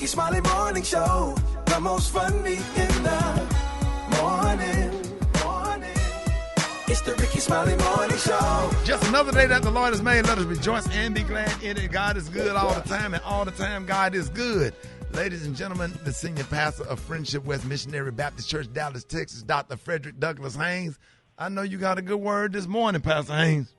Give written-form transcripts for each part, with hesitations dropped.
Rickey Smiley Morning Show. The most funny in the morning. It's the Rickey Smiley Morning Show. Just another day that the Lord has made. Let us rejoice and be glad in it. God is good all the time, and all the time God is good. Ladies and gentlemen, the senior pastor of Friendship West Missionary Baptist Church, Dallas, Texas, Dr. Frederick Douglass Haynes. I know you got a good word this morning, Pastor Haynes.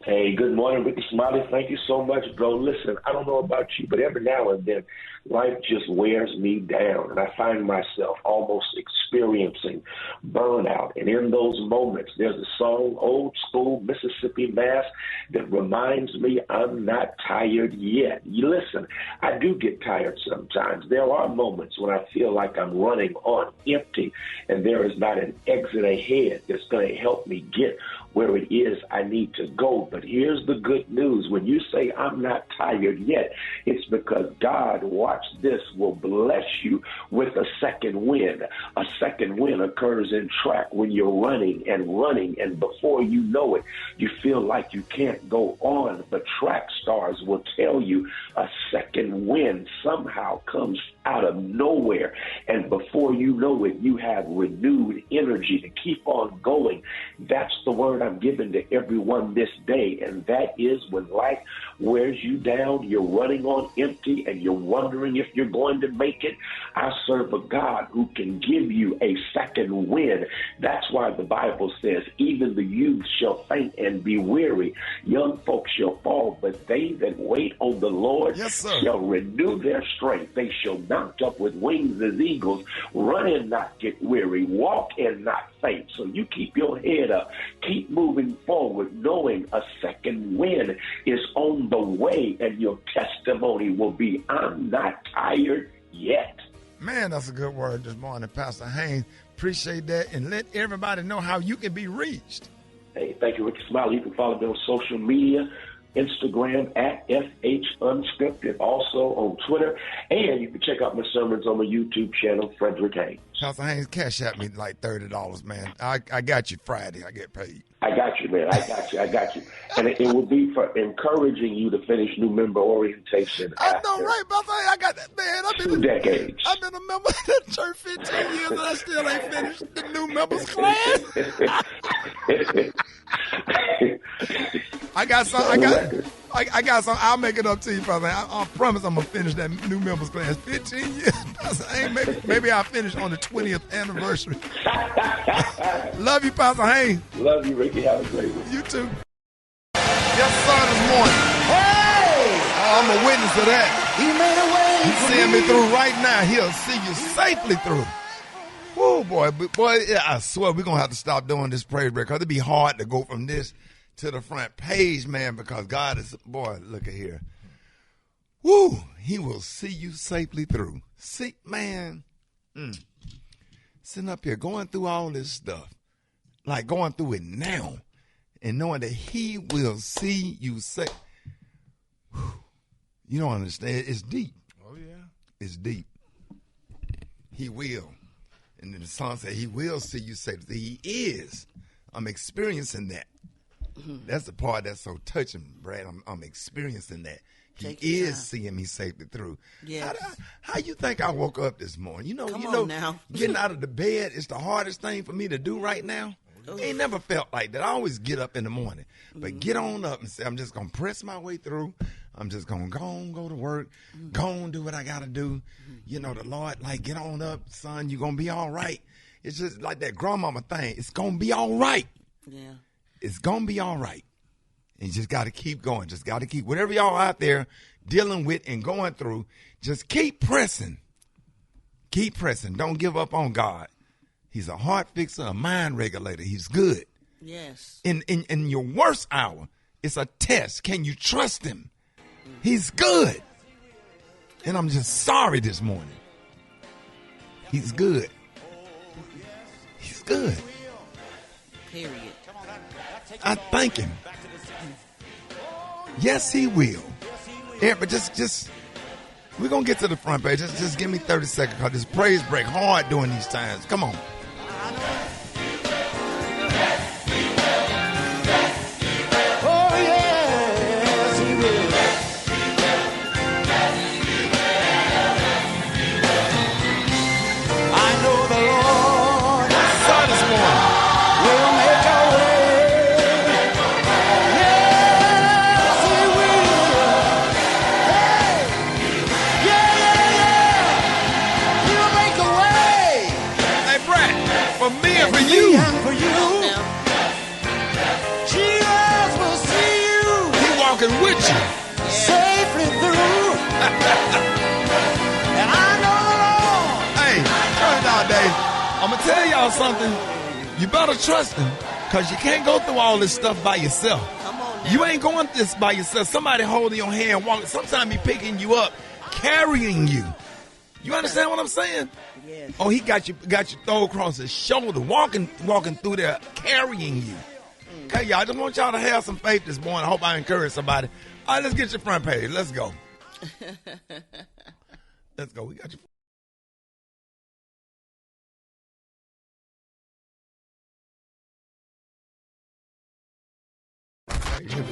Hey, good morning, Rickey Smiley. Thank you so much, bro. Listen, I don't know about you, but every now and then, life just wears me down, and I find myself almost experiencing burnout. And in those moments, there's a song, old school Mississippi Mass, that reminds me I'm not tired yet. You listen, I do get tired sometimes. There are moments when I feel like I'm running on empty, and there is not an exit ahead that's going to help me get where it is I need to go. But here's the good news. When you say I'm not tired yet, it's because God, watch this, will bless you with a second wind. A second wind occurs in track when you're running, and before you know it, you feel like you can't go on. But track stars will tell you a second wind somehow comes out of nowhere, and before you know it, you have renewed energy to keep on going. That's the word I'm giving to everyone this day, and that is when life wears you down, you're running on empty, and you're wondering if you're going to make it. I serve a God who can give you a second wind. That's why the Bible says, even the youth shall faint and be weary. Young folks shall fall, but they that wait on the Lord shall renew their strength. They shall mount up with wings as eagles, run and not get weary, walk and not faint. So you keep your head up, keep moving forward, knowing a second wind is on the way, and your testimony will be, I'm not tired yet. Man, that's a good word this morning, Pastor Haynes. Appreciate that, and let everybody know how you can be reached. Hey, thank you, Rickey Smiley. You can follow me on social media, Instagram at FH Unscripted, also on Twitter, and you can check out my sermons on my YouTube channel, Frederick Haynes. Pastor Haynes, cash at me like $30, man. I got you Friday. I get paid. I got you, man. I got you. And it will be for encouraging you to finish new member orientation. I know, right, Pastor Haynes? I got that, man. I've been 2 decades. I've been a member of the church 15 years, and I still ain't finished the new members class. I got some. I'll make it up to you, Pastor. I promise I'm gonna finish that new members class. 15 years, Pastor. Maybe I'll finish on the 20th anniversary. Love you, Pastor Haynes. Love you, Ricky. Have a great one. You too. Yes, sir. This morning. Hey! Oh, I'm a witness to that. He made a way. He's seeing me through right now. He'll see you safely through. Whoa, boy, yeah, I swear we're gonna have to stop doing this praise break because it'd be hard to go from this to the front page, man, because God is, boy, look at here. Woo, he will see you safely through. See, man, sitting up here going through all this stuff, like going through it now and knowing that he will see you safe. You don't understand. It's deep. Oh, yeah. It's deep. He will. And then the song said he will see you safely. He is. I'm experiencing that. That's the part that's so touching, Brad. I'm experiencing that. He is seeing me safely through. Yes. How you think I woke up this morning? Come on now. Getting out of the bed is the hardest thing for me to do right now. Ain't never felt like that. I always get up in the morning. But get on up and say, I'm just going to press my way through. I'm just going to go to work, go on do what I got to do. You know, the Lord, like, get on up, son, you're going to be all right. It's just like that grandmama thing. It's going to be all right. Yeah. It's going to be all right. And you just got to keep going. Just got to keep, whatever y'all out there dealing with and going through, just keep pressing. Keep pressing. Don't give up on God. He's a heart fixer, a mind regulator. He's good. Yes. In your worst hour, it's a test. Can you trust him? He's good. And I'm just sorry this morning. He's good. He's good. Period. I thank him. Yes, he will. Yeah, but just we're going to get to the front page. Just give me 30 seconds because this praise break hard during these times. Come on. walking with you. Safely through. And I know the Lord. Hey, turn it down, Dave. I'm going to tell y'all something. You better trust him, because you can't go through all this stuff by yourself. Come on now. You ain't going through this by yourself. Somebody holding your hand, walking. Sometimes he picking you up, carrying you. You understand what I'm saying? Yes. Oh, he got you thrown across his shoulder, walking through there, carrying you. Okay, y'all, I just want y'all to have some faith this morning. I hope I encourage somebody. All right, let's get your front page. Let's go. Let's go. We got your.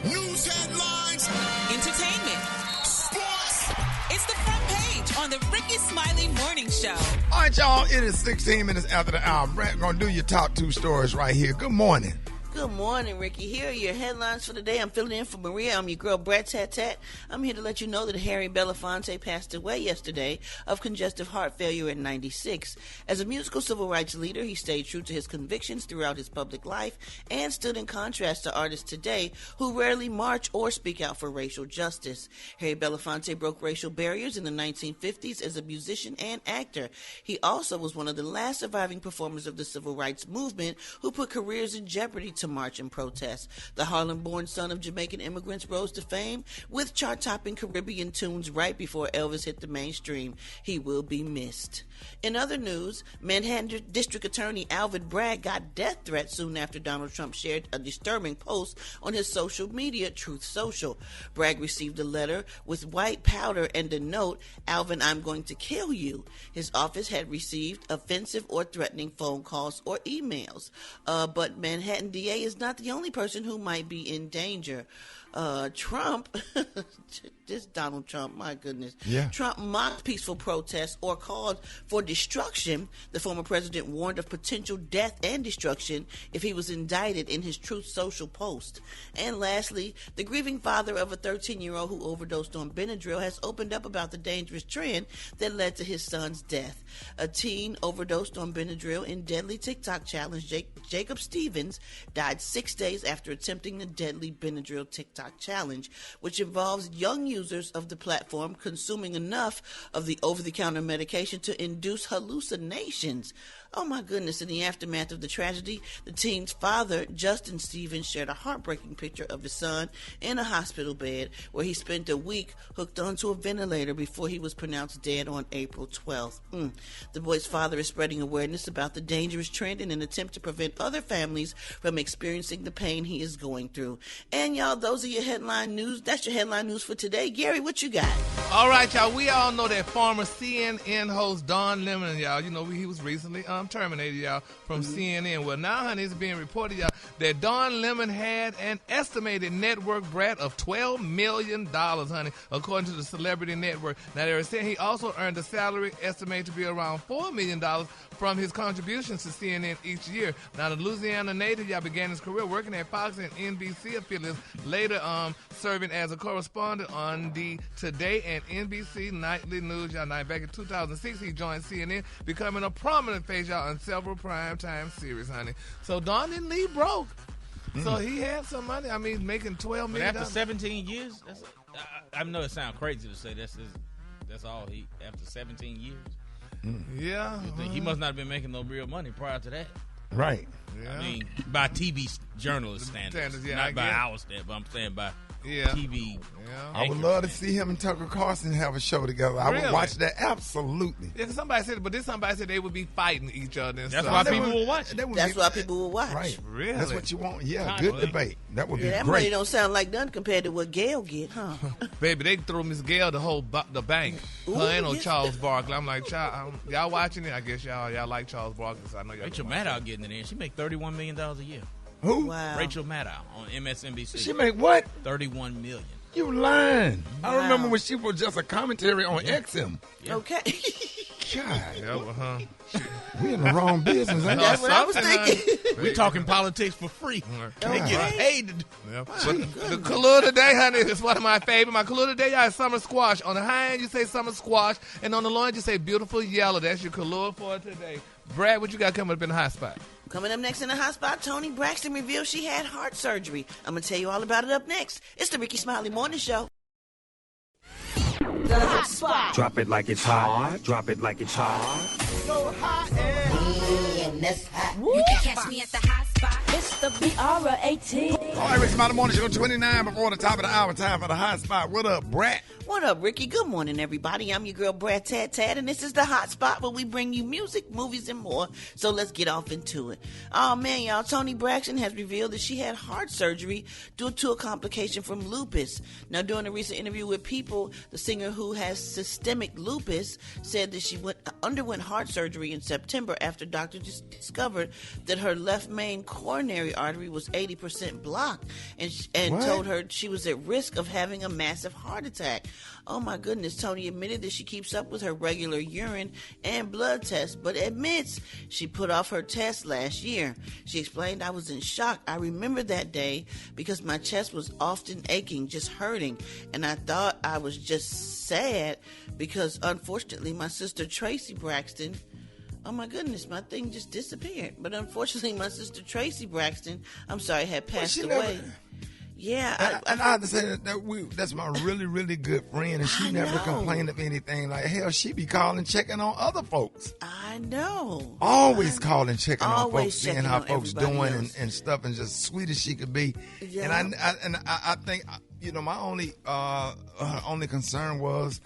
News headlines, Entertainment. sports. It's the front page on the Rickey Smiley Morning Show. All right, y'all, it is 16 minutes after the hour. Brett going to do your top 2 stories right here. Good morning. Good morning, Ricky. Here are your headlines for the day. I'm filling in for Maria. I'm your girl, Brad Tat Tat. I'm here to let you know that Harry Belafonte passed away yesterday of congestive heart failure at 96. As a musical civil rights leader, he stayed true to his convictions throughout his public life and stood in contrast to artists today who rarely march or speak out for racial justice. Harry Belafonte broke racial barriers in the 1950s as a musician and actor. He also was one of the last surviving performers of the civil rights movement who put careers in jeopardy to march and protest. The Harlem-born son of Jamaican immigrants rose to fame with chart-topping Caribbean tunes right before Elvis hit the mainstream. He will be missed. In other news, Manhattan District Attorney Alvin Bragg got death threats soon after Donald Trump shared a disturbing post on his social media, Truth Social. Bragg received a letter with white powder and a note, "Alvin, I'm going to kill you." His office had received offensive or threatening phone calls or emails. But Manhattan DA is not the only person who might be in danger. Trump, this Donald Trump, my goodness. Yeah. Trump mocked peaceful protests or called for destruction. The former president warned of potential death and destruction if he was indicted in his Truth Social post. And lastly, the grieving father of a 13-year-old who overdosed on Benadryl has opened up about the dangerous trend that led to his son's death. A teen overdosed on Benadryl in deadly TikTok challenge. Jacob Stevens died 6 days after attempting the deadly Benadryl TikTok challenge, which involves young users of the platform consuming enough of the over-the-counter medication to induce hallucinations. Oh my goodness, in the aftermath of the tragedy, the teen's father, Justin Stevens, shared a heartbreaking picture of his son in a hospital bed where he spent a week hooked onto a ventilator before he was pronounced dead on April 12th. The boy's father is spreading awareness about the dangerous trend in an attempt to prevent other families from experiencing the pain he is going through. And y'all, those are your headline news. That's your headline news for today. Gary, what you got? All right, y'all. We all know that former CNN host Don Lemon, y'all. You know, he was recently terminated, y'all, from CNN. Well, now, honey, it's being reported, y'all, that Don Lemon had an estimated net worth, Brad, of $12 million, honey, according to the Celebrity Network. Now, they were saying he also earned a salary estimated to be around $4 million from his contributions to CNN each year. Now, the Louisiana native, y'all, began his career working at Fox and NBC affiliates, later serving as a correspondent on the Today and NBC Nightly News, y'all. Now, back in 2006, he joined CNN, becoming a prominent face, y'all, on several primetime series, honey. So Don didn't leave broke. So he had some money. I mean, making $12 million. But after 17 years, I know it sounds crazy to say that's all he, after 17 years. Yeah. He must not have been making no real money prior to that. Right. Yeah. I mean, by TV journalist standards. Yeah, not by our standards, but I'm saying by TV. Yeah. I would love to see him and Tucker Carlson have a show together. I would Really? watch that. Absolutely. Yeah, somebody said, but somebody said they would be fighting each other. And That's stuff. why So- people will watch it. That's why people will watch. Right. Really? That's what you want. Yeah, Not good really. debate. That would Yeah, be that money great. don't sound like nothing compared to what Gail get, huh? Baby, they threw Miss Gail the whole the bank. Ooh, Her and yes. Charles Barkley. I'm like, y'all watching it? I guess y'all like Charles Barkley, so I know y'all. Rachel gonna watch Maddow getting it in. She make $31 million a year. Who? Wow. Rachel Maddow on MSNBC. She make what? $31 million. You lying. I Wow. remember when she was just a commentary on XM. Yeah. Okay. God, Yeah, well, we in the wrong business. Ain't That's we? what I was thinking. We talking politics for free. They God. get paid to do. Yeah. But the color today, honey, is one of my favorite. My color today, y'all, is summer squash. On the high end, you say summer squash, and on the low end, you say beautiful yellow. That's your color for today. Brad, what you got coming up in the hot spot? Coming up next in the hot spot, Toni Braxton reveals she had heart surgery. I'm going to tell you all about it up next. It's the Rickey Smiley Morning Show. The hot spot. Drop it like it's hot. Drop it like it's hot. So hot and You can catch me at the hot spot. It's the BR18. All right, Rickey Smiley Morning Show 29 before the top of the hour. Time for the hot spot. What up, Brat? What up, Ricky? Good morning, everybody. I'm your girl, Brad Tat, and this is the hot spot where we bring you music, movies, and more. So let's get off into it. Oh, man, y'all. Toni Braxton has revealed that she had heart surgery due to a complication from lupus. Now, during a recent interview with People, the singer who has systemic lupus said that she underwent heart surgery in September after doctors discovered that her left main coronary artery was 80% blocked and told her she was at risk of having a massive heart attack. Oh my goodness, Toni admitted that she keeps up with her regular urine and blood tests, but admits she put off her test last year. She explained, "I was in shock. I remember that day because my chest was often aching, just hurting, and I thought I was just sad because unfortunately my sister Tracy Braxton, oh my goodness, my thing just disappeared. But unfortunately my sister Tracy Braxton, had passed away." Yeah, I have to say that's my really, really good friend, and she never complained of anything. Like, hell, she be calling, checking on other folks. I know. Always calling, checking on folks, Always seeing checking how on folks everybody doing else. and stuff, and just sweet as she could be. Yeah. And I think, my only concern was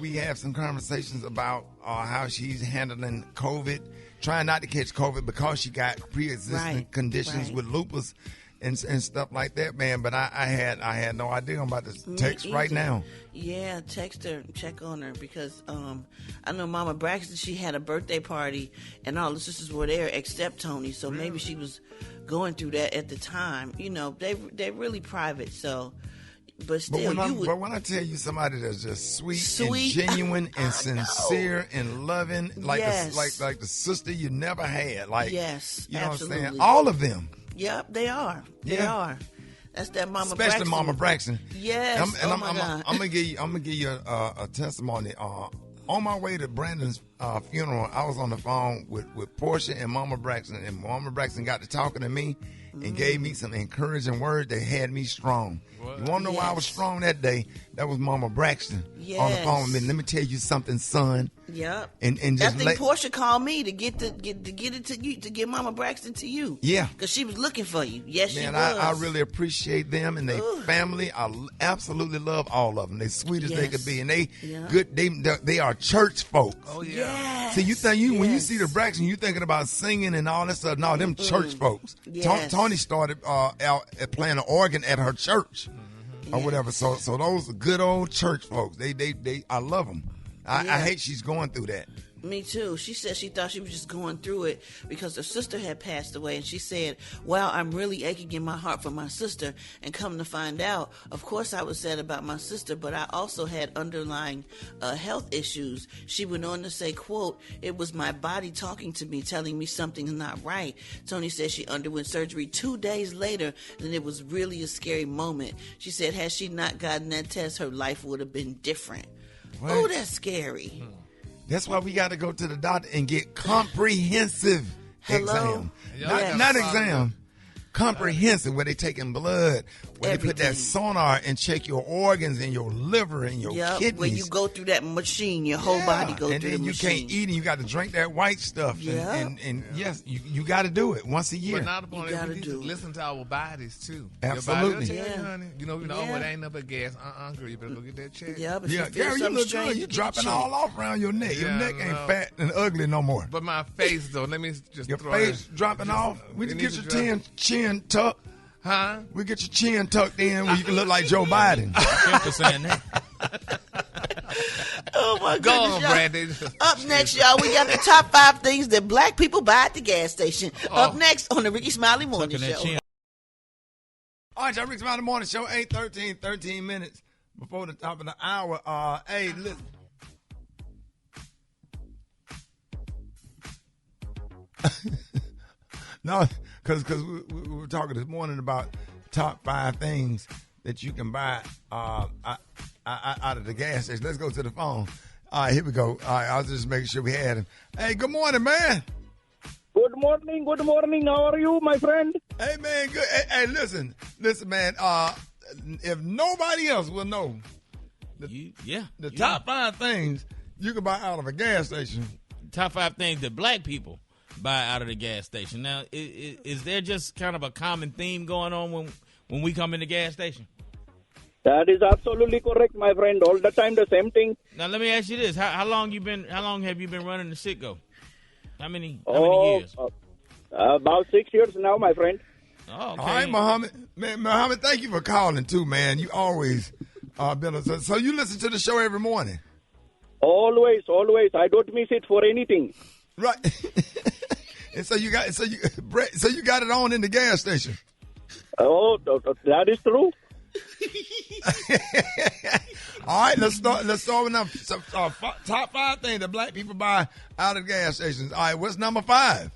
we had some conversations about how she's handling COVID, trying not to catch COVID because she got pre-existing conditions with lupus. And stuff like that, man. But I had no idea. I'm about to text right now. Yeah, text her, check on her, because I know Mama Braxton, she had a birthday party and all the sisters were there except Toni, so maybe she was going through that at the time. They're really private, so. But still, but when I tell you somebody that's just sweet. And genuine and sincere and loving, like the sister you never had, like yes, you know absolutely. what I'm saying? All of them. Yep, they are. They are. That's that Mama Especially Braxton. Mama Braxton. Yes. I'm gonna give you a testimony. On my way to Brandon's funeral, I was on the phone with Portia and Mama Braxton, and Mama Braxton got to talking to me and gave me some encouraging words that had me strong. What? You want to know why I was strong that day? That was Mama Braxton on the phone with me. Let me tell you something, son. Yep. And just I think Portia called me to get it to you, to get Mama Braxton to you. Yeah. Because she was looking for you. Yes, man, she was. I really appreciate them and their family. I absolutely love all of them. They sweet as they could be, and they good. They are church folks. Oh yeah. Yes. See, when you see the Braxton, you thinking about singing and all that stuff. No, them church folks. Yes. Toni started out playing the organ at her church or whatever. So those are good old church folks. They I love them. I hate she's going through that. Me too. She said she thought she was just going through it because her sister had passed away, and she said, "Wow, I'm really aching in my heart for my sister." And come to find out, of course I was sad about my sister, but I also had underlying health issues. She went on to say, quote, "It was my body talking to me, telling me something's not right." Toni said she underwent surgery 2 days later, and it was really a scary moment. She said, had she not gotten that test, her life would have been different. Oh, that's scary. That's why we got to go to the doctor and get comprehensive exam. Not exam. Comprehensive, where they taking blood, where they put that sonar and check your organs and your liver and your kidneys. When you go through that machine, your whole body goes through the machine. And then you can't eat and you got to drink that white stuff. And yes, you got to do it once a year. But not upon it, we need to listen to our bodies too. Absolutely. Your body will tell you, honey. It ain't nothing but gas. Girl, you better go get that check. But girl, you look good. You dropping all off around your neck. Your neck ain't fat and ugly no more. But my face, though, let me just your throw face dropping off. We can get your chin tucked. Huh? We get your chin tucked in where you can look like Joe Biden. Saying that. Oh my Go goodness, on, y'all. Brandon. Up next, y'all, we got the top 5 things that black people buy at the gas station. Up next on the Rickey Smiley Morning Show. All right, y'all, Rickey Smiley Morning Show, 8:13, 13 minutes before the top of the hour. Hey, listen. No, because we were talking this morning about top 5 things that you can buy out of the gas station. Let's go to the phone. All right, here we go. All right, I was just making sure we had him. Hey, good morning, man. Good morning. How are you, my friend? Hey, man, good. Hey, listen, man. If nobody else will know the top 5 things you can buy out of a gas station. Top 5 things that black people buy out of the gas station. Now, is there just kind of a common theme going on when we come in the gas station? That is absolutely correct, my friend. All the time, the same thing. Now, let me ask you this: How long have you been running the Citgo? How many years? About 6 years now, my friend. Oh, okay. All right, Muhammad. Man, Muhammad, thank you for calling too, man. You always been so you listen to the show every morning. Always. I don't miss it for anything. Right. And so you got it on in the gas station. Oh, that is true. All right, let's start with some top 5 things that black people buy out of gas stations. All right, what's number 5?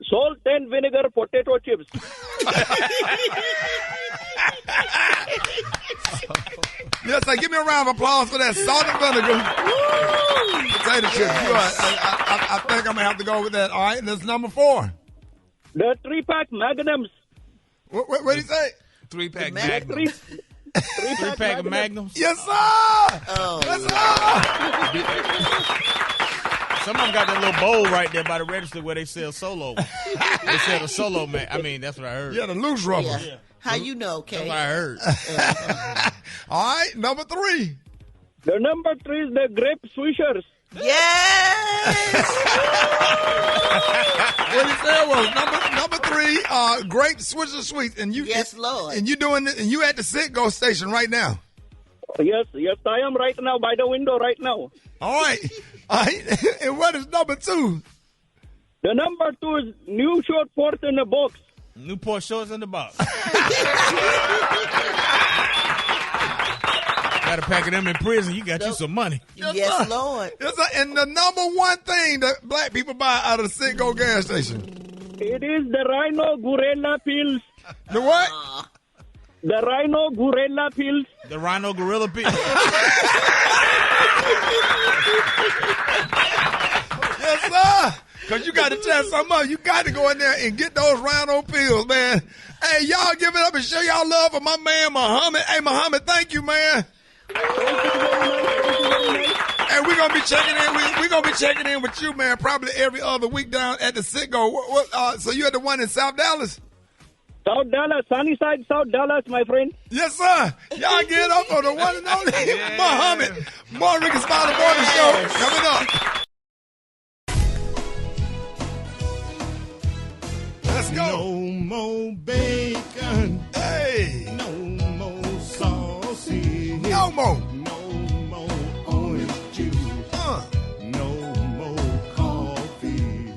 Salt and vinegar potato chips. Yes, sir. Give me a round of applause for that salt and vinegar potato chips. I think I'm gonna have to go with that. All right, that's number 4. The 3-pack Magnums. What did he say? 3-pack Magnums. 3-pack of Magnums. Yes, sir. Oh, yes, sir. Some of them got that little bowl right there by the register where they sell Solo. They sell the Solo, man. I mean, that's what I heard. Yeah, the loose rubber. Yeah. How you know, Kay? That's what I heard. All right, number 3. The number 3 is the grape swishers. Yes. What he said was number 3, grape Swisher Sweets, and you. Yes, Lord. And you doing it, and you at the Citgo station right now. Yes, I am right now by the window right now. All right. And what is number 2? The number 2 is new short shorts in a box. Newport shorts in the box. Got a pack of them in prison. You got you some money. Yes, Lord. Yes, sir. And the number 1 thing that black people buy out of the Citgo gas station. It is the Rhino Gorilla pills. The what? The Rhino Gorilla pills. The Rhino Gorilla pills. Yes, sir. Because you got to tell something else. You got to go in there and get those Rhino pills, man. Hey, y'all give it up and show y'all love for my man, Muhammad. Hey, Muhammad, thank you, man. And we're gonna be checking in. We're gonna be checking in with you, man. Probably every other week down at the Citgo. So you at the one in South Dallas? South Dallas, Sunnyside, South Dallas, my friend. Yes, sir. Y'all get up on the one and only Muhammad. More Rickey Smiley Morning Show coming up. Let's go. No more bacon. Hey. No more sausage. No more. No more orange juice. No more coffee.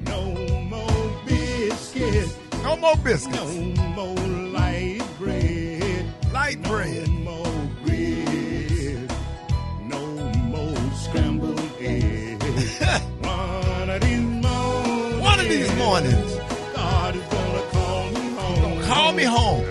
No more biscuits. No more biscuits. No more light bread. Light bread. No more bread. No more scrambled eggs. One of these mornings. God is gonna call me home. Call me home.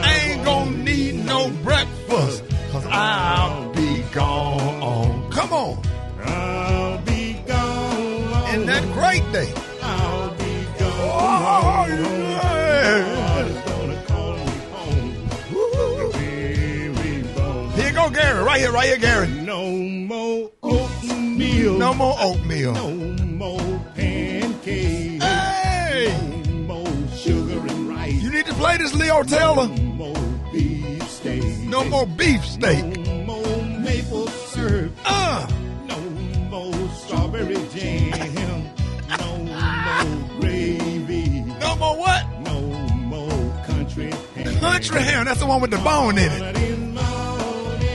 I ain't gonna need no breakfast, 'cause I'll be gone. Come on. I'll be gone. In that great day. I'll be gone. Oh, yeah. God is gonna call me home. Here go Gary. Right here, Gary. No more oatmeal. No more oatmeal. No more pancakes. Hey. No more sugar and rice. You need to play this, Leo Taylor. No more beef steak. No more beef steak. No more maple syrup. No more strawberry jam. No more gravy. No more what? No more country ham. Country ham. That's the one with the bone in it.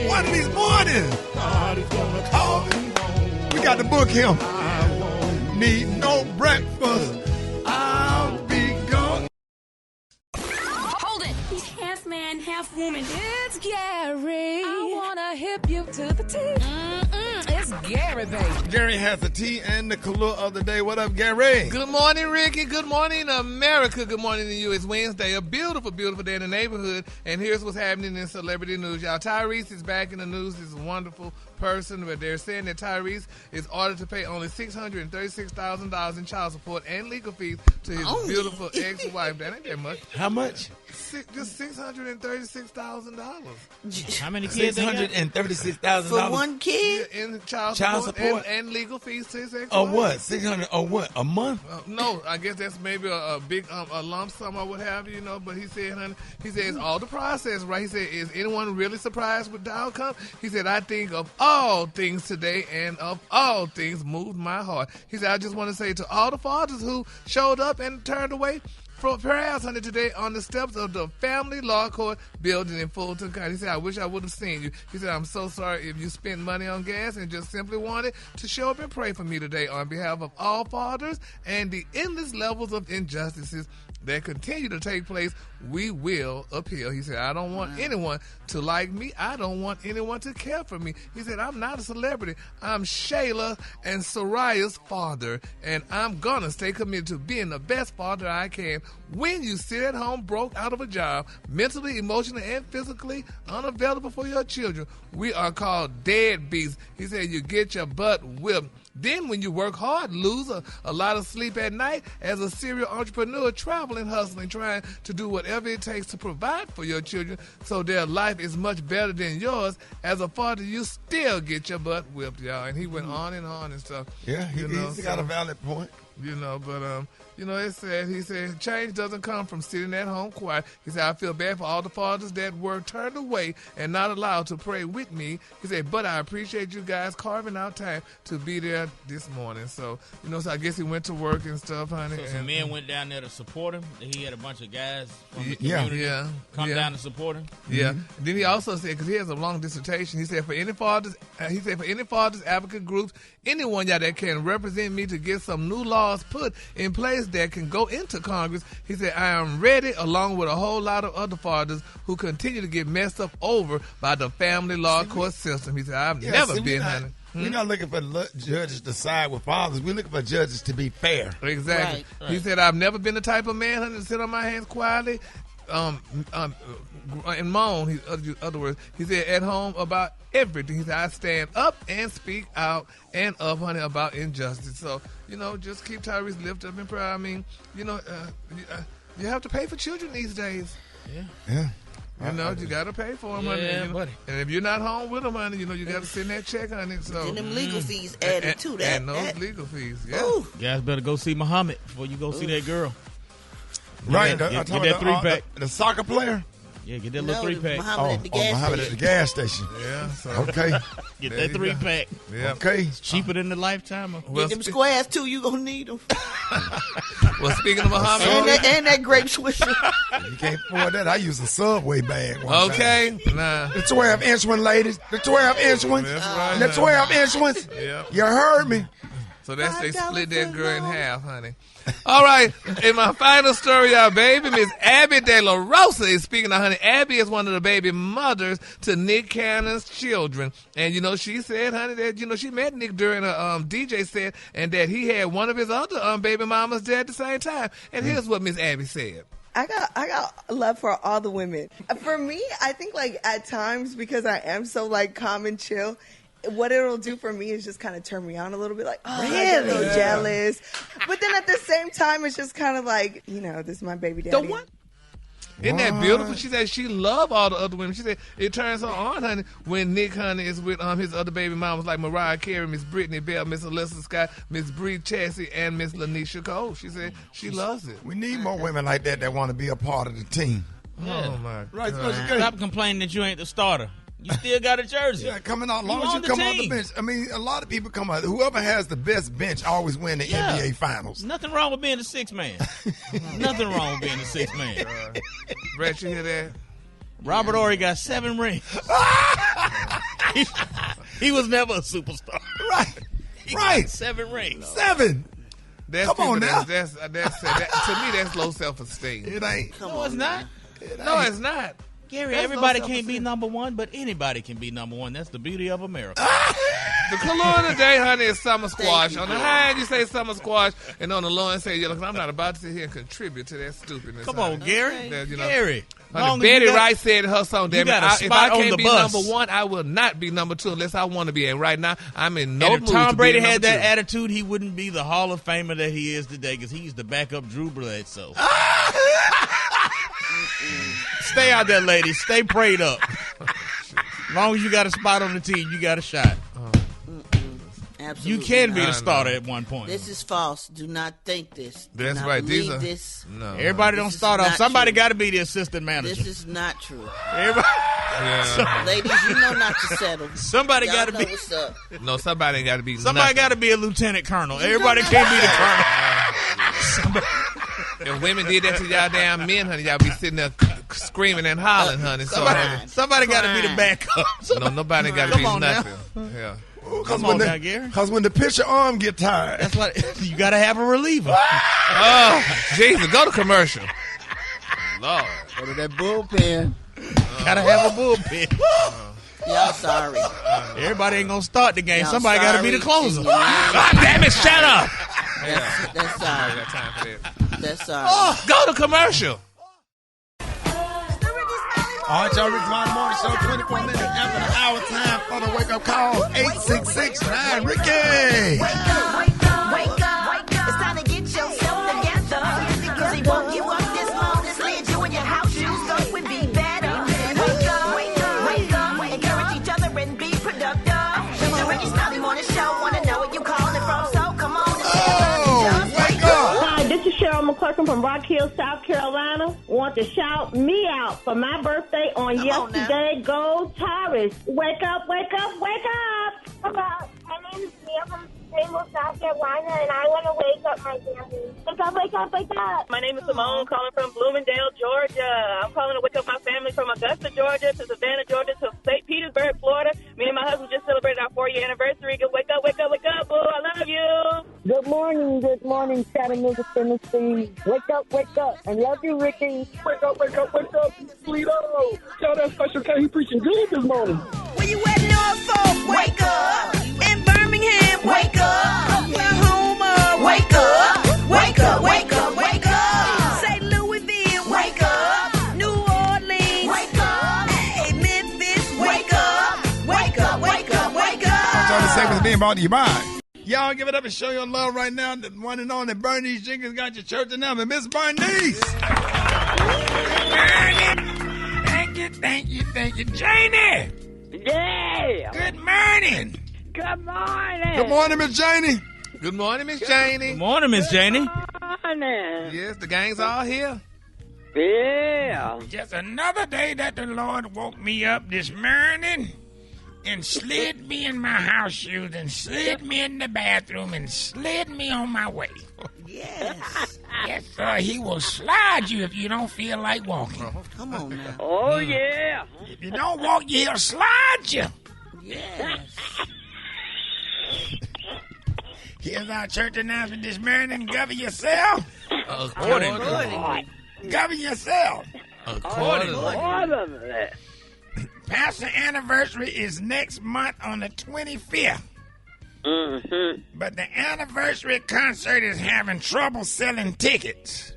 One of these mornings. God is gonna call me home. We got to book him. I won't Need no breakfast. I'll be gone. Hold it. He's half man, half woman. It's Gary. I wanna hip you to the teeth. It's It's Gary, baby. Gary has the tea and the color of the day. What up, Gary? Good morning, Ricky. Good morning, America. Good morning to you. It's Wednesday, a beautiful, beautiful day in the neighborhood. And here's what's happening in celebrity news, y'all. Tyrese is back in the news. He's a wonderful person, but they're saying that Tyrese is ordered to pay only $636,000 in child support and legal fees to his beautiful ex-wife. That ain't that much. How much? Just $636,000. How many kids? $636,000 for one kid. Yeah, in child support and legal fees to his ex-wife. Oh, what? 600? Oh, what? A month? No, I guess that's maybe a big a lump sum or what have you, But he said, honey, it's all the process, right? He said, is anyone really surprised with the outcome? He said, I think of all things today and of all things moved my heart. He said, I just want to say to all the fathers who showed up and turned away for prayers, honey, today on the steps of the Family Law Court building in Fulton County. He said, I wish I would have seen you. He said, I'm so sorry if you spent money on gas and just simply wanted to show up and pray for me today on behalf of all fathers and the endless levels of injustices that continue to take place. We will appeal. He said, I don't want anyone to like me. I don't want anyone to care for me. He said, I'm not a celebrity. I'm Shayla and Soraya's father, and I'm going to stay committed to being the best father I can. When you sit at home broke out of a job, mentally, emotionally, and physically unavailable for your children, we are called deadbeats. He said, you get your butt whipped. Then when you work hard, lose a lot of sleep at night as a serial entrepreneur, traveling, hustling, trying to do whatever it takes to provide for your children so their life is much better than yours. As a father, you still get your butt whipped, y'all. And he went on and stuff. Yeah, he's got a valid point. But it said, he said, change doesn't come from sitting at home quiet. He said, I feel bad for all the fathers that were turned away and not allowed to pray with me. He said, but I appreciate you guys carving out time to be there this morning. So, so I guess he went to work and stuff, honey. So some men went down there to support him. He had a bunch of guys from the community come down to support him. Yeah. Mm-hmm. Then he also said, because he has a long dissertation, he said, for any fathers advocate groups, anyone y'all that can represent me to get some new laws put in place that can go into Congress, he said, I am ready, along with a whole lot of other fathers who continue to get messed up over by the family law court system. He said, I've never been, honey. We're not looking for judges to side with fathers. We're looking for judges to be fair. Exactly. Right. He said, I've never been the type of man, honey, to sit on my hands quietly and moan. In other words, he said, at home about everything. He said, I stand up and speak out and up, honey, about injustice. So, just keep Tyrese lifted up in prayer. I mean, you have to pay for children these days. Yeah. You got to pay for them, honey. Buddy. And if you're not home with them, honey, you got to send that check, honey. So, and them legal fees added to that. And those legal fees, yeah. Ooh. You guys better go see Muhammad before you go see that girl. Right. Get that 3-pack. The soccer player? Yeah, get that little 3-pack. Muhammad at the gas station. Yeah. So. Okay. Get that 3-pack. Yeah. Okay. It's cheaper than the Lifetimer. Get them squares, too. You going to need them. Well, speaking of Muhammad. and that grape swisher. You can't afford that. I use a Subway bag. Okay. Nah. The 12-inch one, ladies. The 12-inch one. That's right. The 12-inch ones. Yeah. You heard me. So they split that girl in half, honey. All right, in my final story, y'all, baby, Miss Abby De La Rosa is speaking of, honey. Abby is one of the baby mothers to Nick Cannon's children. And, she said, honey, that, she met Nick during a DJ set and that he had one of his other baby mamas there at the same time. And here's what Miss Abby said. I got love for all the women. For me, I think, at times, because I am so, calm and chill, what it'll do for me is just kind of turn me on a little bit, I get a little jealous. But then at the same time, it's just kind of this is my baby daddy. The what? Isn't that beautiful? She said she loved all the other women. She said it turns her on, honey, when Nick, honey, is with his other baby mamas like Mariah Carey, Miss Brittany Bell, Miss Alyssa Scott, Miss Bree Chassie, and Miss Lanisha Cole. She said she loves it. We need more women like that want to be a part of the team. Yeah. Oh, my right, God. Stop complaining that you ain't the starter. You still got a jersey. Yeah, coming out. As long as you come on the bench. I mean, a lot of people come out. Whoever has the best bench always win the NBA Finals. Nothing wrong with being the sixth man. Nothing wrong with being the sixth man. Brett, you hear that? Robert Horry got 7 rings. he was never a superstar. Right. He got 7 rings. 7. Come on now. That's to me, that's low self-esteem. It ain't. No, it's not. No, it's not. Gary, everybody can't be number one, but anybody can be number one. That's the beauty of America. The color today, honey, is summer squash. On the high end, you say summer squash, and on the low end, say yellow. Because I'm not about to sit here and contribute to that stupidness. Come on, Gary. Gary. Honey, Betty Wright said in her song, damn it, if I can't be number one, I will not be number two unless I want to be. And right now, I'm in no mood to be Tom Brady had that two. attitude, he wouldn't be the Hall of Famer that he is today because he used to back up Drew Bledsoe. Stay out there, ladies. Stay prayed up. As long as you got a spot on the team, you got a shot. Absolutely you can be the starter at one point. This is false. Do not think this. That's not right. These this. No. Everybody don't start off. Somebody got to be the assistant manager. This is not true. Everybody. Ladies, you know not to settle. Somebody got to be. What's up. No, somebody got to be. Somebody got to be a lieutenant colonel. Everybody can't be the colonel. If women did that to y'all damn men, honey, y'all be sitting there screaming and hollering, honey. Somebody got to be the backup. No, nobody got to be nothing. Yeah. Come on now, Gary. Because when the pitcher arm get tired. That's what you got to have a reliever. Oh, Jesus. Go to commercial. Lord. Go to that bullpen. Got to have a bullpen. Y'all sorry. Everybody ain't going to start the game. Somebody got to be the closer. God damn it, shut up. That's sorry. Got time for that. That's sorry. Oh, go to commercial. All right, y'all, Rickey Smiley Morning Show, 24 minutes after the hour time for the wake-up call, 866-9-RICKY. Wake up, wake up, wake up. It's time to get yourself together. Because he woke you up this morning, slid you in your house shoes, those would be better. Wake up, wake up, wake up. Encourage each other and be productive. The Rickey Smiley Morning Show, want to know where you calling from, so come on and wake up. Hi, this is Cheryl McClurkin from Rock Hill, South Carolina. Want to shout me out for my birthday on yesterday. Go Tyrese. Wake up, wake up, wake up. Hello, my name is Mia from Greenville, South Carolina, and I want to wake up my family. Wake up, wake up, wake up. My name is Simone, calling from Bloomingdale, Georgia. I'm calling to wake up my family from Augusta, Georgia, to Savannah, Georgia, to St. Petersburg, Florida. Me and my husband just celebrated our 4-year anniversary. Go wake up, wake up, wake up, boo. I love you. Good morning, Chattanooga, Tennessee. Wake up, and love you, Ricky. Wake up, Sweeto. Tell that special K he preaching good this morning. Where you at, Norfolk? Wake up. In Birmingham, wake up. Oklahoma, wake up. Wake up, wake up, wake up. St. Louisville, wake up. New Orleans, wake up. Hey, Memphis, wake up. Wake up, wake up, wake up. All the segments being brought to you by. Y'all give it up and show your love right now. The one and only Bernice Jenkins got your church and them. Miss Bernice. Thank you, Janie. Yeah. Good morning. Good morning. Good morning, Miss Janie. Good morning, Miss Janie. Good morning, Miss Janie. Good morning. Yes, the gang's all here. Yeah. Just another day that the Lord woke me up this morning and slid me in my house shoes and slid me in the bathroom and slid me on my way. Yes. Yes, sir. He will slide you if you don't feel like walking. Come on now. Oh, yeah. If you don't walk, he'll slide you. Yes. Here's our church announcement this morning. Govern yourself. Accordingly. Govern yourself. Accordingly. Pastor anniversary is next month on the 25th. Mm-hmm. But the anniversary concert is having trouble selling tickets.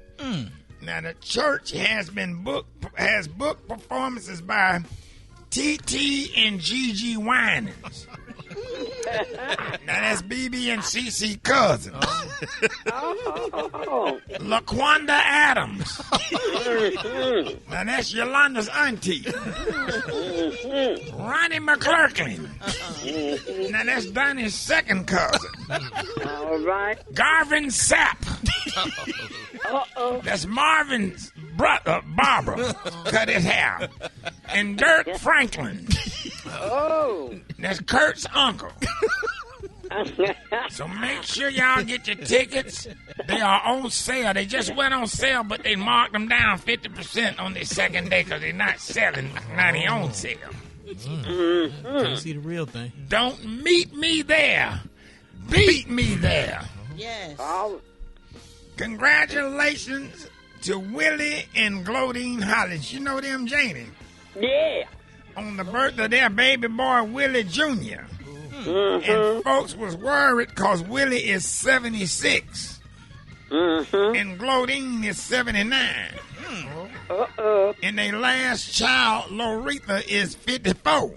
Now the church has booked performances by TT and Gigi Winans. Now that's BB and CC cousins. LaQuanda Adams. Now that's Yolanda's auntie. Ronnie McClurkin. Now that's Donnie's second cousin. All right. Garvin Sapp. That's Marvin's brother, Barbara. Cut his hair. And Dirk Franklin. Oh. That's Kurt's uncle. So make sure y'all get your tickets. They are on sale. They just went on sale, but they marked them down 50% on the second day because they're not selling. Now they on sale. Can't see the real thing. Don't meet me there. Beat me there. Yes. Congratulations to Willie and Glodine Hollins. You know them, Janie? Yeah. On the birth of their baby boy, Willie Jr. And folks was worried because Willie is 76. And Glodine is 79. And their last child, Loretha, is 54.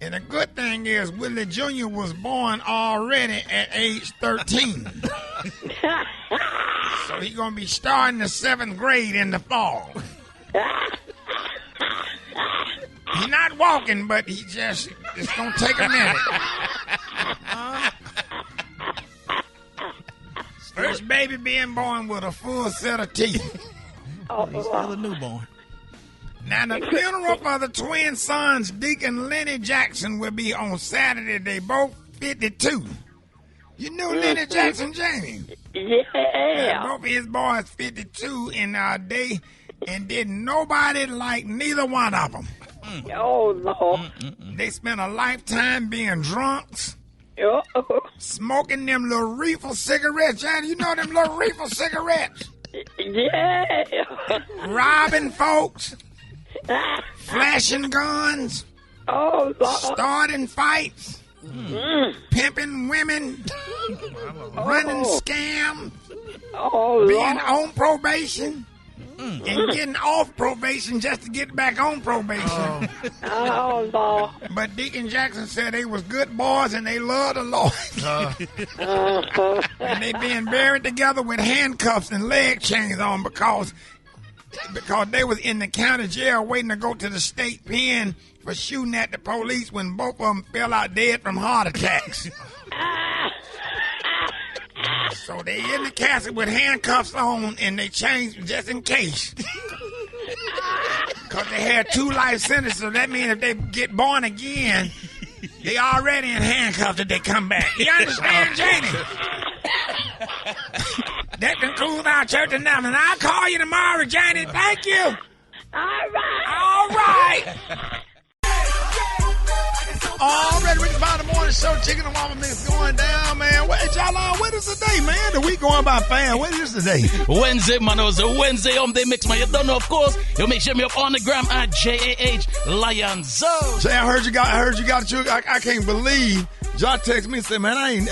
And the good thing is Willie Jr. was born already at age 13. So he's going to be starting the 7th grade in the fall. He's not walking, but it's going to take a minute. First baby being born with a full set of teeth. He's still a newborn. Now, the funeral for the twin sons, Deacon Lenny Jackson, will be on Saturday. They both 52. You knew Lenny Jackson, Jamie? Yeah. Both of his boys 52 in our day, and didn't nobody like neither one of them. Oh, Lord. They spent a lifetime being drunks, smoking them little reefer cigarettes. Johnny, you know them little reefer cigarettes? Yeah. Robbing folks. Flashing guns. Oh, Lord. Starting fights. Pimping women. Running scams. Oh, being on probation. And getting off probation just to get back on probation. Oh, Lord. But Deacon Jackson said they was good boys and they loved the Lord. And they being buried together with handcuffs and leg chains on because they was in the county jail waiting to go to the state pen for shooting at the police when both of them fell out dead from heart attacks. So they in the casket with handcuffs on and they changed just in case. Because they had 2 life sentences, so that means if they get born again, they already in handcuffs if they come back. You understand, Janie? That concludes our church announcement. I'll call you tomorrow, Janie. Thank you. All right. All right. All right, Rickey Smiley Morning Show, Chicken and Waffle Mix going down, man. What y'all on? What is today, man? The week going by fast. What is today? Wednesday, man. It was a Wednesday Day Mix, man. You don't know, of course. You make sure me up on the gram at JAH Lionzo. Jay, I heard you got I can't believe. Ja texted me and said, man, I ain't.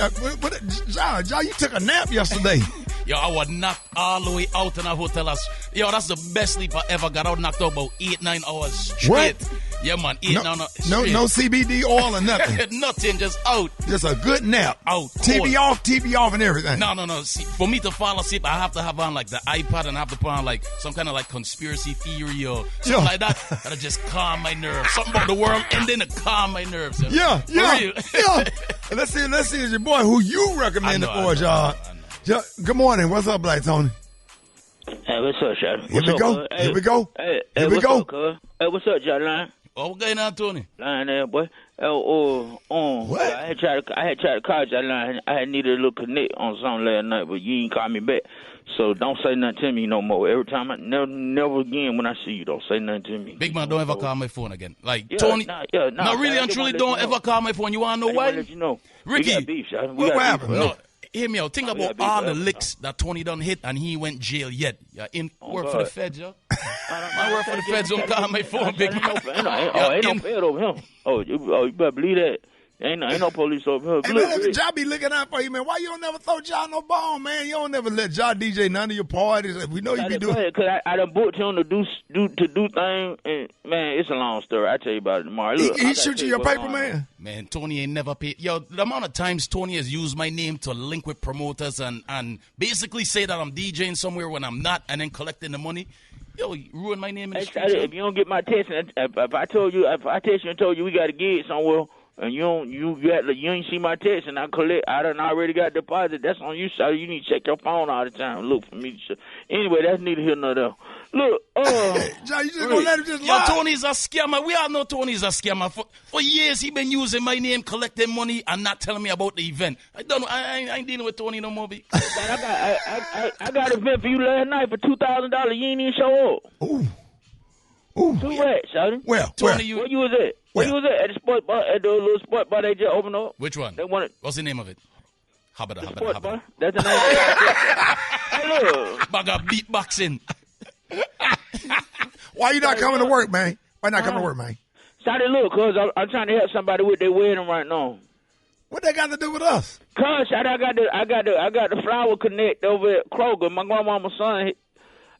Ja, you took a nap yesterday. Yo, I was knocked all the way out in a hotel. Yo, that's the best sleep I ever got. I was knocked out about 8-9 hours straight. What? Yeah, man. 8-9 hours straight. No CBD oil or nothing. Nothing, just out. Just a good nap. Out. TV off and everything. No. See, for me to fall asleep, I have to have on like the iPad and I have to put on like some kind of like conspiracy theory or something like that. That'll just calm my nerves. Something about the world and then to calm my nerves. Yeah. Let's see, is your boy who you recommended for, y'all. Good morning. What's up, Black Tony? Hey, what's up, Shad? Here we go. Hey, what's up, cuz? Hey, what's up, John Line? Oh, what's going on, Tony? Line there, boy. What? I had tried to call you, Line. I had needed a little connect on something last night, but you ain't call me back. So don't say nothing to me no more. Every time, never again when I see you, don't say nothing to me. Big man, don't ever call my phone again. Like, Tony, no, really and truly, don't ever call my phone. You want to know why? Let you know. Ricky, we got beef, Shad. What happened? No. Hear me out. Think about all the licks that Tony done hit and he went jail yet. Work for the feds, yo. I work for the feds. Don't call my phone, big man. Ain't no fed over him. You better believe that. Ain't no police over here. Hey, man, Ja be looking out for you, man. Why you don't never throw Ja no ball, man? You don't never let Ja DJ none of your parties. We know you be doing. Because I done booked him to do things, and man, it's a long story. I'll tell you about it tomorrow. Look, he shoot you your paper, man? Man, Tony ain't never paid. Yo, the amount of times Tony has used my name to link with promoters and basically say that I'm DJing somewhere when I'm not, and then collecting the money. Yo, you ruin my name in the street. If you don't get my text, if I text you and told you we got to gig somewhere, and you ain't see my text, and I done already got deposit. That's on you, so you need to check your phone all the time. Look for me. Anyway, that's neither here nor there. Look, John, you just gonna let him just lie? Yo, Tony's a scammer. We all know Tony's a scammer. For years, he been using my name, collecting money, and not telling me about the event. I ain't dealing with Tony no more. I got an event for you last night for $2,000. You ain't even show up. Ooh. Too bad, Shawty. Well, Tony, where you was at? Where you was at the sport bar, at the little sport bar they just opened up? Which one? They wanted. What's the name of it? Habada. That's the name. Hey, look. Baga beatboxing. Why you not coming to work, man? Why not coming to work, man? Shawty, look, cuz I'm trying to help somebody with their wedding right now. What they got to do with us? Cuz, Shawty, I got the flower connect over at Kroger. My grandmama's son.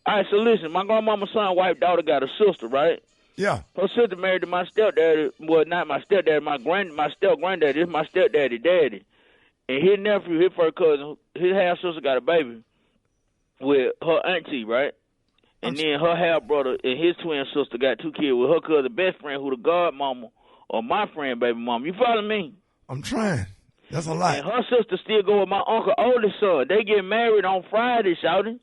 All right, so listen, my grandmama's son, wife, daughter got a sister, right? Yeah. Her sister married to my stepdaddy. Well, not my stepdaddy, my step-granddaddy. This is my stepdaddy, daddy. And his nephew, his first cousin, his half-sister got a baby with her auntie, right? And then her half-brother and his twin sister got 2 kids with her cousin best friend, who the godmama or my friend baby mama. You follow me? I'm trying. That's a lot. And her sister still go with my uncle oldest son. They get married on Friday, shouting.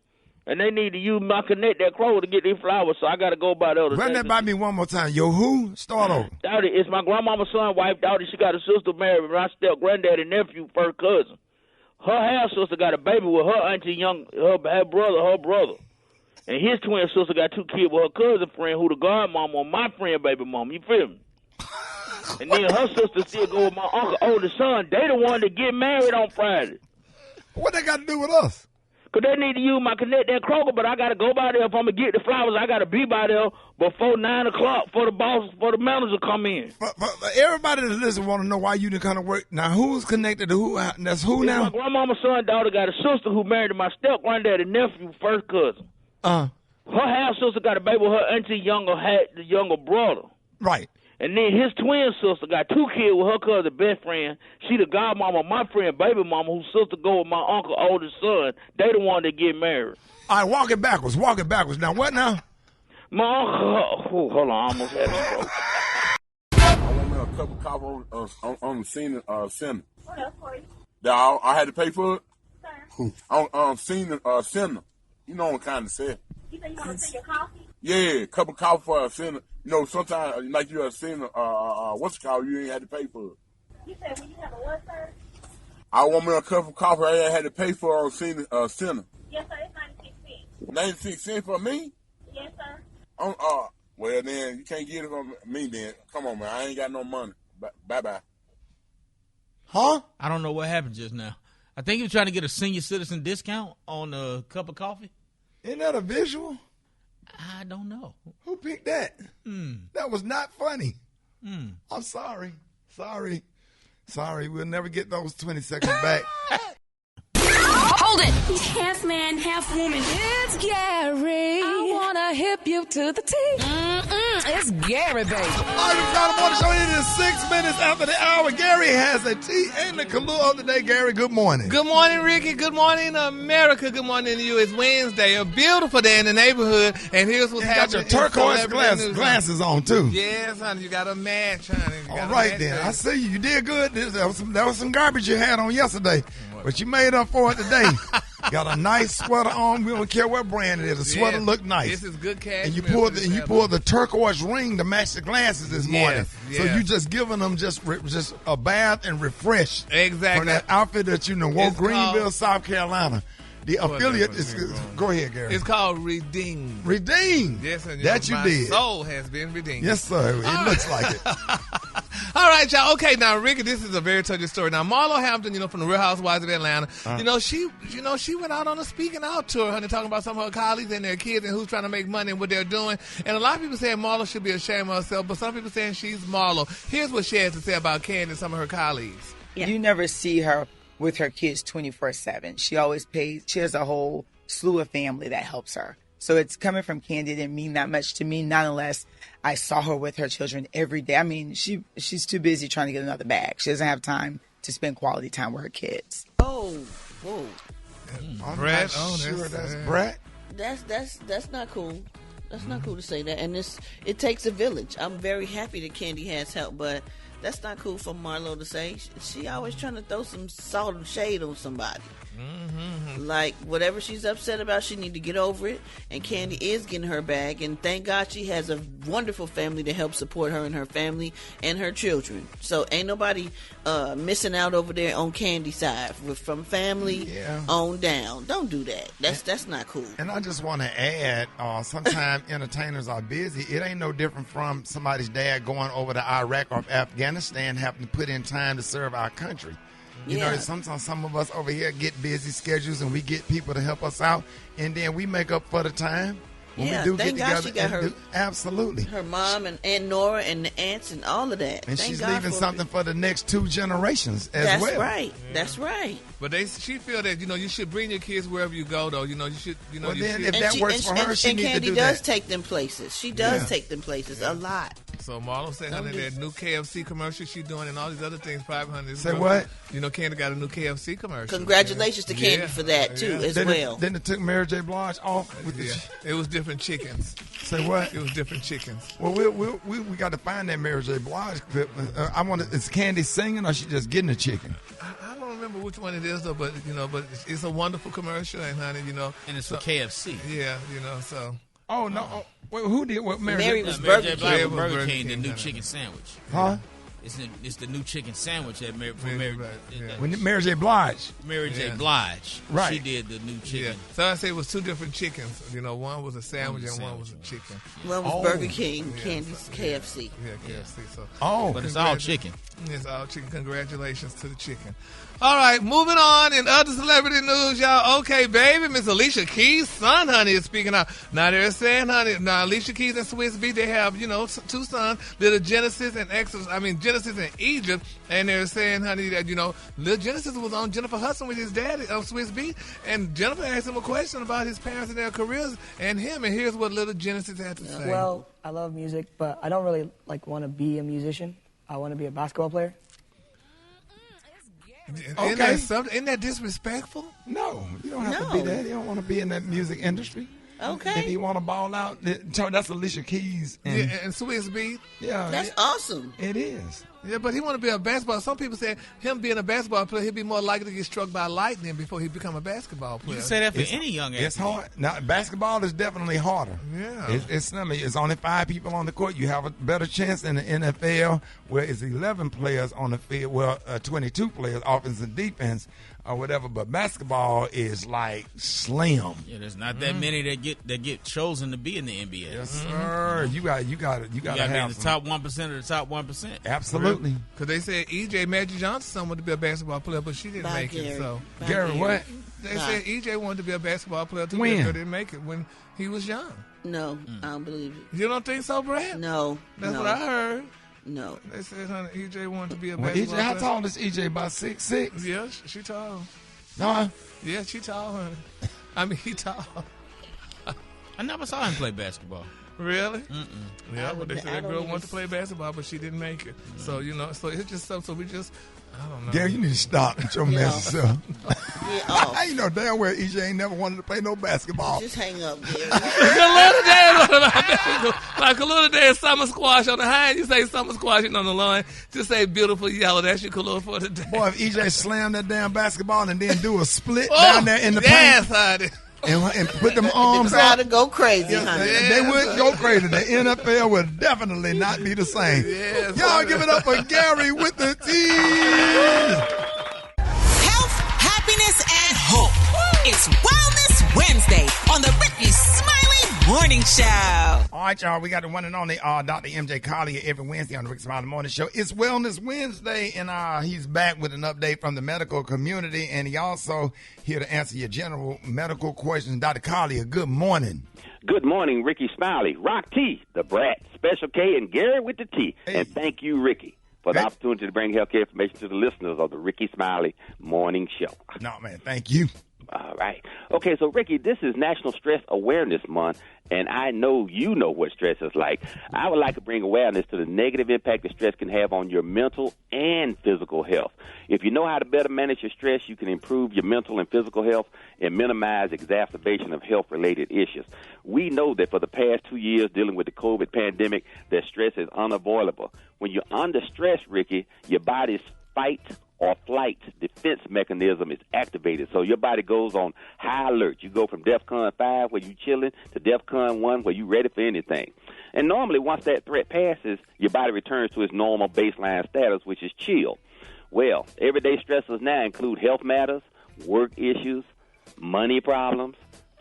And they need to use my connect that Kroger to get these flowers, so I got to go by the other Run that by me one more time. Yo, who? Start over. Dowdy, it's my grandmama's son, wife, Dowdy. She got a sister married with my step-granddaddy nephew, first cousin. Her half-sister got a baby with her auntie, her brother. And his twin sister got 2 kids with her cousin friend, who the godmama or my friend baby mama. You feel me? And then her sister still go with my uncle oldest son. They the one that get married on Friday. What they got to do with us? Because they need to use my connect that Kroger, but I got to go by there. If I'm going to get the flowers, I got to be by there before 9 o'clock for the manager come in. But everybody that listens want to know why you didn't kind of work. Now, who's connected to who? That's who now? My grandmama's son, daughter got a sister who married to my step-granddaddy nephew, first cousin. Her half-sister got a baby with her auntie, the younger brother. Right. And then his twin sister got 2 kids with her cousin best friend. She the godmama, my friend baby mama, whose sister go with my uncle oldest son. They the one that get married. All right, walk it backwards. Now, what now? My uncle, hold on, I almost had a stroke. I want me a cup of coffee on the scene center. What else for you? That I had to pay for it? Sir. On scene center. You know what kind of say. You say you want to send your coffee? Yeah, cup of coffee for a center. You know, sometimes, like you have seen, what's it called? You ain't had to pay for it. You said when you have a what, sir? I want me a cup of coffee I had to pay for on center. Yes, sir. It's 96 cents. 96 cents for me? Yes, sir. Well, then, you can't get it from me then. Come on, man. I ain't got no money. Bye-bye. Huh? I don't know what happened just now. I think he was trying to get a senior citizen discount on a cup of coffee. Isn't that a visual? I don't know. Who picked that? That was not funny. I'm sorry. We'll never get those 20 seconds back. Hold it! He's half man, half woman. It's Gary. I wanna hip you to the T. It's Gary, baby. All right, it's the morning show. It is 6 minutes after the hour. Gary has a tea and the Kahlua today. Gary, good morning. Good morning, Ricky. Good morning, America. Good morning to you. It's Wednesday, a beautiful day in the neighborhood, and here's what's happening. You got your turquoise glasses on, too. Yes, honey. You got a match, honey. All right, then. I see you. You did good. That was some garbage you had on yesterday, but you made up for it today. Got a nice sweater on. We don't care what brand it is. The sweater look nice. This is good cash. And you pulled the turquoise ring to match the glasses this morning. So you just giving them just a bath and refresh. Exactly. From that outfit that Greenville, South Carolina. The affiliate is. Go ahead, Gary. It's called Redeemed. Redeemed. Yes, and that you did. My soul has been redeemed. Yes, sir. It looks like it. All right, y'all. Okay, now Ricky, this is a very touching story. Now Marlo Hampton, from the Real Housewives of Atlanta, she went out on a speaking out tour, honey, talking about some of her colleagues and their kids and who's trying to make money and what they're doing. And a lot of people saying Marlo should be ashamed of herself, but some people saying she's Marlo. Here's what she has to say about Candy and some of her colleagues. Yeah. You never see her with her kids 24/7. She always pays. She has a whole slew of family that helps her. So it's coming from Candy didn't mean that much to me, not unless I saw her with her children every day. I mean, she's too busy trying to get another bag. She doesn't have time to spend quality time with her kids. Oh, whoa. Brett. That's Brett. That's not cool. That's not cool to say that. And it takes a village. I'm very happy that Candy has help, but that's not cool for Marlo to say. She always trying to throw some salt and shade on somebody. Like, whatever she's upset about, she need to get over it. And Candy is getting her bag. And thank God she has a wonderful family to help support her and her family and her children. So ain't nobody missing out over there on Candy's side. From family on down. Don't do that. That's not cool. And I just want to add, sometimes entertainers are busy. It ain't no different from somebody's dad going over to Iraq or Afghanistan having to put in time to serve our country. You know, sometimes some of us over here get busy schedules and we get people to help us out, and then we make up for the time. When Yeah, we do thank get God together, she got and her- do- absolutely. Her mom and Aunt Nora and the aunts and all of that. And Thank she's God leaving for something for the next 2 generations as That's well. right. That's right. But she feel that you should bring your kids wherever you go though. You should Well, you then should. if that works for her, she and needs to Candy do does that. take them places. She does Yeah. take them places a lot. So Marlon said, honey, that new KFC commercial she's doing and all these other things, 500. Say what? Candy got a new KFC commercial. Congratulations to Candy for that too, as well. Then it took Mary J. Blige off with the. It was different chickens. Say what? It was different chickens. Well, we got to find that Mary J. Blige clip. Is Candy singing or she just getting the chicken? I don't remember which one it is though, but it's a wonderful commercial, and honey, and it's for KFC. Yeah, so. Oh no! Wait, who did what? Mary was Mary Burger J. Blige King. with Burger King, the new chicken sandwich. Huh? It's the new chicken sandwich at Mary When Mary J. Blige. Mary J. Blige. Right. She did the new chicken. Yeah. So I say it was 2 different chickens. One was a sandwich and one was a chicken. One was Burger King, Candy's KFC. Yeah, KFC. So. But it's all chicken. It's all chicken. Congratulations to the chicken. All right, moving on in other celebrity news, y'all. Okay, baby, Miss Alicia Keys' son, honey, is speaking out. Now they're saying, honey, Alicia Keys and Swiss Beat, they have, 2 sons, little Genesis and Genesis and Egypt, and they're saying, honey, that, little Genesis was on Jennifer Hudson with his daddy on Swiss Beat, and Jennifer asked him a question about his parents and their careers and him, and here's what little Genesis had to say. Well, I love music, but I don't really want to be a musician. I want to be a basketball player. Okay. Isn't that disrespectful? No, you don't have to be that. You don't want to be in that music industry. Okay. If you want to ball out, that's Alicia Keys. And Swiss Beat. Yeah. That's awesome. It is. Yeah, but he want to be a basketball. Some people say him being a basketball player, he'd be more likely to get struck by lightning before he become a basketball player. You can say that for any young athlete. It's hard. Now, basketball is definitely harder. Yeah. It's only 5 people on the court. You have a better chance in the NFL where it's 11 players on the field. Well, 22 players, offense and defense or whatever. But basketball is like slim. Yeah, there's not that many that get chosen to be in the NBA. Yes, sir. You got to be in the top 1% of the top 1%. Absolutely. Because they said EJ Magic Johnson wanted to be a basketball player, but she didn't make it. So Gary, what? They said EJ wanted to be a basketball player too, when? but didn't make it when he was young. No, I don't believe it. You don't think so, Brad? No. That's what I heard. No. They said, honey, EJ wanted to be a Well, basketball EJ, player. how tall is EJ? About 6'6"? Yeah, she tall. No. Yeah, she tall, honey. I mean, he tall. I never saw him play basketball. Really? Mm-mm. Yeah, but they said that girl wanted to play basketball, but she didn't make it. So, so it's just something. So we just, I don't know. Gary, you need to stop with your mess up. off. You know damn well EJ ain't never wanted to play no basketball. Just hang up, Gary. Like a little day of summer squash on the high, you say summer squashing on the lawn. Just say beautiful yellow. That's your color for the day. Boy, if EJ slammed that damn basketball and then do a split down there in the yes, paint. honey. And put them arms The crowd out. would go crazy, honey. They would go crazy. The NFL would definitely not be the same. Yes, Y'all give it up for Gary with the T. Health, happiness, and hope. It's Wellness Wednesday on the Rickey Smiley Morning Show. All right, y'all. We got the one and only Dr. MJ Collier every Wednesday on the Rickey Smiley Morning Show. It's Wellness Wednesday, and he's back with an update from the medical community, and he also here to answer your general medical questions. Dr. Collier, good morning. Good morning, Rickey Smiley, Rock T, the Brat, Special K, and Gary with the T. Hey. And thank you, Rickey, for the opportunity to bring healthcare information to the listeners of the Rickey Smiley Morning Show. No, man, thank you. All right. Okay, so, Rickey, this is National Stress Awareness Month, and I know you know what stress is like. I would like to bring awareness to the negative impact that stress can have on your mental and physical health. If you know how to better manage your stress, you can improve your mental and physical health and minimize exacerbation of health-related issues. We know that for the past 2 years dealing with the COVID pandemic, that stress is unavoidable. When you're under stress, Rickey, your body's fight or flight defense mechanism is activated. So your body goes on high alert. You go from DEFCON 5, where you chilling, to DEFCON 1, where you ready for anything. And normally, once that threat passes, your body returns to its normal baseline status, which is chill. Well, everyday stressors now include health matters, work issues, money problems,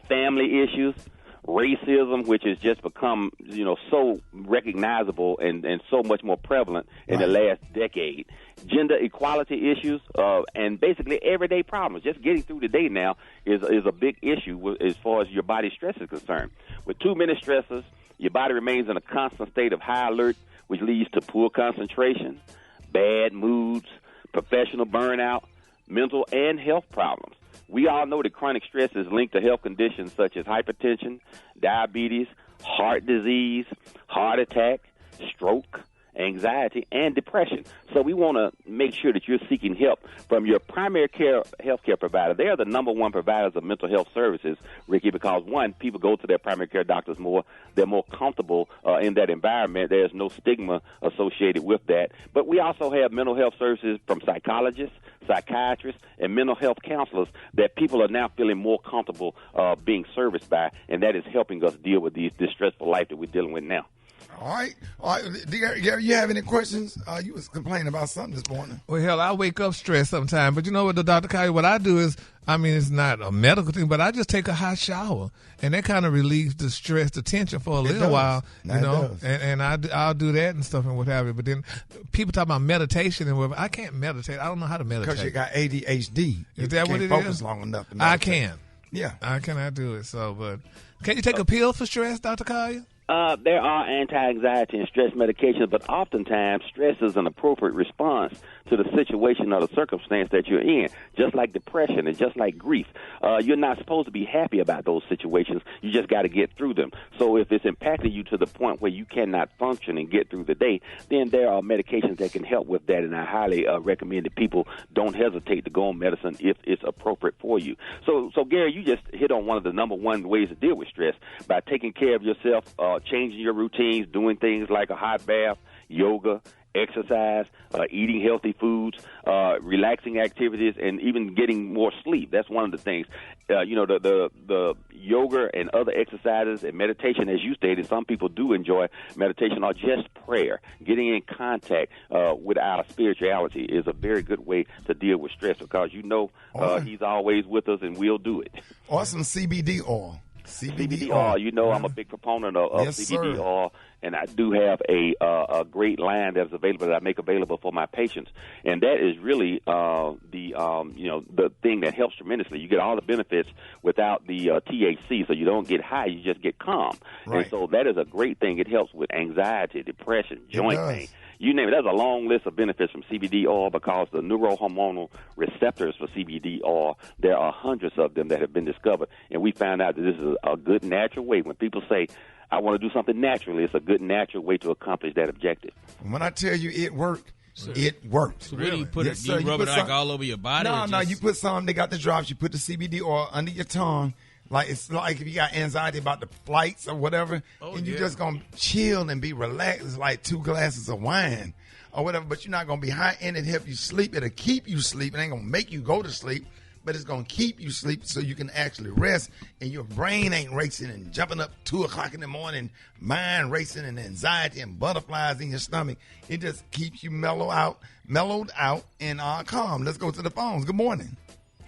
family issues, racism, which has just become, so recognizable and so much more prevalent in the last decade. Gender equality issues, and basically everyday problems. Just getting through the day now is a big issue as far as your body stress is concerned. With too many stressors, your body remains in a constant state of high alert, which leads to poor concentration, bad moods, professional burnout, mental and health problems. We all know that chronic stress is linked to health conditions such as hypertension, diabetes, heart disease, heart attack, stroke, anxiety, and depression. So we want to make sure that you're seeking help from your primary care healthcare provider. They are the number one providers of mental health services, Ricky, because, one, people go to their primary care doctors more. They're more comfortable in that environment. There's no stigma associated with that. But we also have mental health services from psychologists, psychiatrists, and mental health counselors that people are now feeling more comfortable being serviced by, and that is helping us deal with this stressful life that we're dealing with now. All right. Gary, you have any questions? You was complaining about something this morning. Well, hell, I wake up stressed sometimes. But you know what, Dr. Kyle, what I do is, it's not a medical thing, but I just take a hot shower. And that kind of relieves the stress, the tension for a little while, And I'll do that and stuff and what have you. But then people talk about meditation and whatever. I can't meditate. I don't know how to meditate. Because you got ADHD. Is that what it is? Focus long enough to meditate. I can. Yeah. I cannot do it. So, but can you take a pill for stress, Dr. Kyle? There are anti-anxiety and stress medications, but oftentimes stress is an appropriate response to the situation or the circumstance that you're in, just like depression and just like grief. You're not supposed to be happy about those situations. You just got to get through them. So if it's impacting you to the point where you cannot function and get through the day, then there are medications that can help with that, and I highly recommend that people don't hesitate to go on medicine if it's appropriate for you. So Gary, you just hit on one of the number one ways to deal with stress, by taking care of yourself, changing your routines, doing things like a hot bath, yoga, exercise, eating healthy foods, relaxing activities, and even getting more sleep. That's one of the things. The yoga and other exercises and meditation, as you stated, some people do enjoy meditation or just prayer. Getting in contact with our spirituality is a very good way to deal with stress, because He's always with us and we'll do it. Or some CBD oil. CBD oil, I'm a big proponent of CBD oil, and I do have a great line that's available that I make available for my patients, and that is really the thing that helps tremendously. You get all the benefits without the THC, so you don't get high, you just get calm. Right. And so that is a great thing. It helps with anxiety, depression, joint pain. You name it. There's a long list of benefits from CBD oil, because the neurohormonal receptors for CBD oil, there are hundreds of them that have been discovered. And we found out that this is a good natural way. When people say, I want to do something naturally, it's a good natural way to accomplish that objective. When I tell you it worked, it worked. So really? Do you rub it like all over your body? No, you put some, they got the drops, you put the CBD oil under your tongue. Like, it's like if you got anxiety about the flights or whatever, and you're just going to chill and be relaxed. It's like 2 glasses of wine or whatever, but you're not going to be high, and it help you sleep. It'll keep you sleep. It ain't going to make you go to sleep, but it's going to keep you sleep so you can actually rest, and your brain ain't racing and jumping up 2 o'clock in the morning, mind racing and anxiety and butterflies in your stomach. It just keeps you mellowed out and calm. Let's go to the phones. Good morning.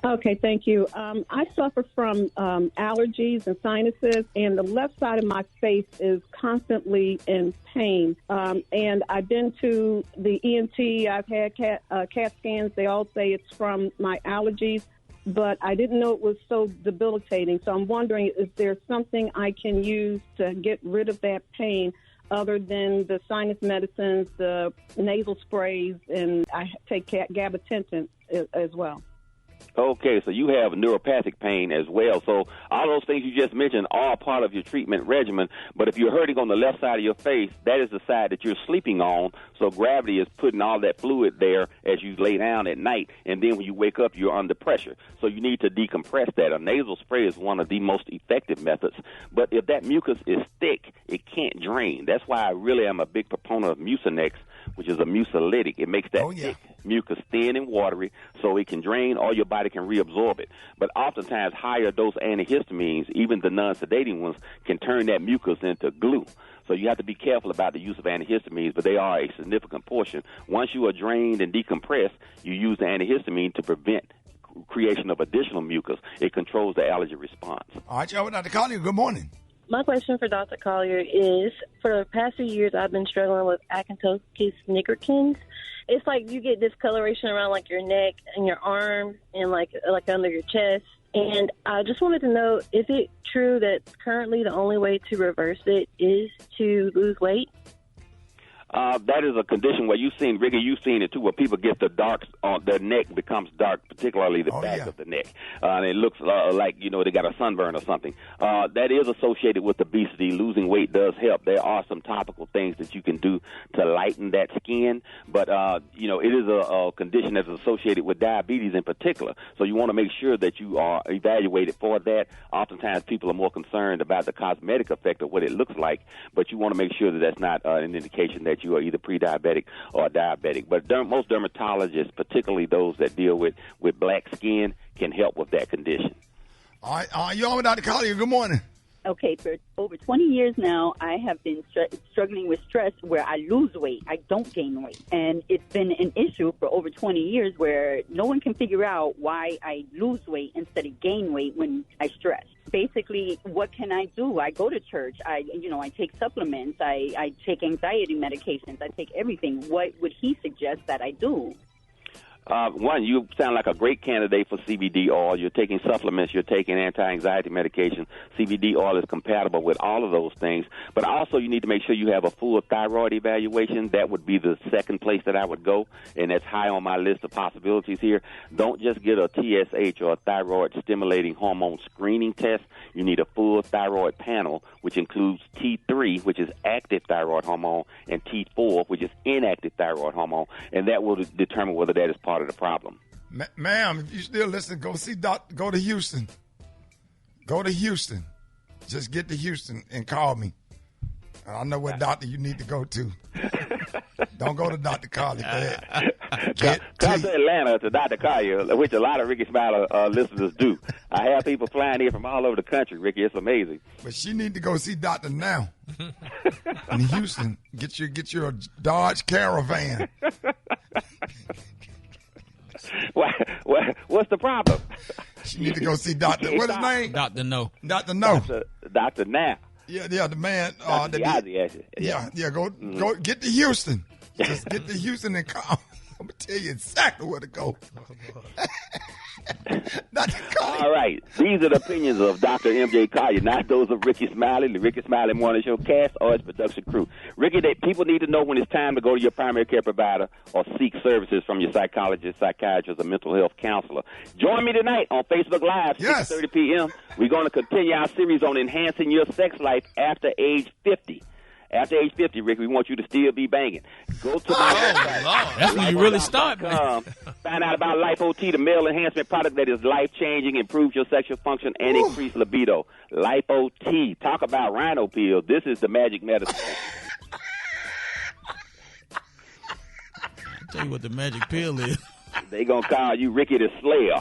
Okay, thank you. I suffer from allergies and sinuses, and the left side of my face is constantly in pain. And I've been to the ENT. I've had CAT scans. They all say it's from my allergies, but I didn't know it was so debilitating. So I'm wondering, is there something I can use to get rid of that pain other than the sinus medicines, the nasal sprays, and I take gabapentin as well? Okay, so you have neuropathic pain as well. So all those things you just mentioned are part of your treatment regimen. But if you're hurting on the left side of your face, that is the side that you're sleeping on. So gravity is putting all that fluid there as you lay down at night. And then when you wake up, you're under pressure. So you need to decompress that. A nasal spray is one of the most effective methods. But if that mucus is thick, it can't drain. That's why I really am a big proponent of Mucinex, which is a mucolytic. It makes that thick mucus thin and watery so it can drain, or your body can reabsorb it. But oftentimes higher dose antihistamines, even the non-sedating ones, can turn that mucus into glue. So you have to be careful about the use of antihistamines, but they are a significant portion. Once you are drained and decompressed, you use the antihistamine to prevent creation of additional mucus. It controls the allergy response. All right, y'all. Dr. Collier, good morning. My question for Dr. Collier is, for the past few years, I've been struggling with acanthosis nigricans. It's like you get discoloration around like your neck and your arms and like under your chest. And I just wanted to know, is it true that currently the only way to reverse it is to lose weight? That is a condition where you've seen, Ricky, you've seen it too, where people get the dark, their neck becomes dark, particularly the back of the neck. And it looks like, they got a sunburn or something. That is associated with obesity. Losing weight does help. There are some topical things that you can do to lighten that skin. But, it is a condition that's associated with diabetes in particular. So you want to make sure that you are evaluated for that. Oftentimes people are more concerned about the cosmetic effect of what it looks like, but you want to make sure that that's not an indication that you are either pre-diabetic or diabetic. But most dermatologists, particularly those that deal with black skin, can help with that condition. All right. You on with Dr. Collier? Good morning. Okay, for over 20 years now, I have been struggling with stress where I lose weight. I don't gain weight. And it's been an issue for over 20 years where no one can figure out why I lose weight instead of gain weight when I stress. Basically, what can I do? I go to church. I take supplements. I take anxiety medications. I take everything. What would he suggest that I do? One, you sound like a great candidate for CBD oil. You're taking supplements. You're taking anti-anxiety medication. CBD oil is compatible with all of those things. But also, you need to make sure you have a full thyroid evaluation. That would be the second place that I would go, and that's high on my list of possibilities here. Don't just get a TSH or a thyroid-stimulating hormone screening test. You need a full thyroid panel, which includes T3, which is active thyroid hormone, and T4, which is inactive thyroid hormone, and that will determine whether that is part of the problem. Ma'am, if you still listen, go to Houston. Go to Houston. Just get to Houston and call me. I know what doctor you need to go to. Don't go to Dr. Collier. Come to Atlanta to Dr. Collier, which a lot of Rickey Smiley listeners do. I have people flying in from all over the country, Ricky. It's amazing. But she need to go see Dr. Now in Houston. Get your Dodge Caravan. What's the problem? She need to go see Dr. What's his name? Dr. No. Dr. No. Dr. Now. Yeah, the man. Go get to Houston. Just get to Houston and call. I'm going to tell you exactly where to go. All right. These are the opinions of Dr. M.J. Collier, not those of Rickey Smiley, the Rickey Smiley Morning Show cast, or its production crew. Ricky, people need to know when it's time to go to your primary care provider or seek services from your psychologist, psychiatrist, or mental health counselor. Join me tonight on Facebook Live, 6:30 p.m. We're going to continue our series on enhancing your sex life after age 50. After age 50, Rick, we want you to still be banging. Go to my website. That's when you really start, man. Find out about Lipo-T, the male enhancement product that is life-changing, improves your sexual function, and increase libido. Lipo-T. Talk about rhino pill. This is the magic medicine. I'll tell you what the magic pill is. They gonna call you Ricky the Slayer.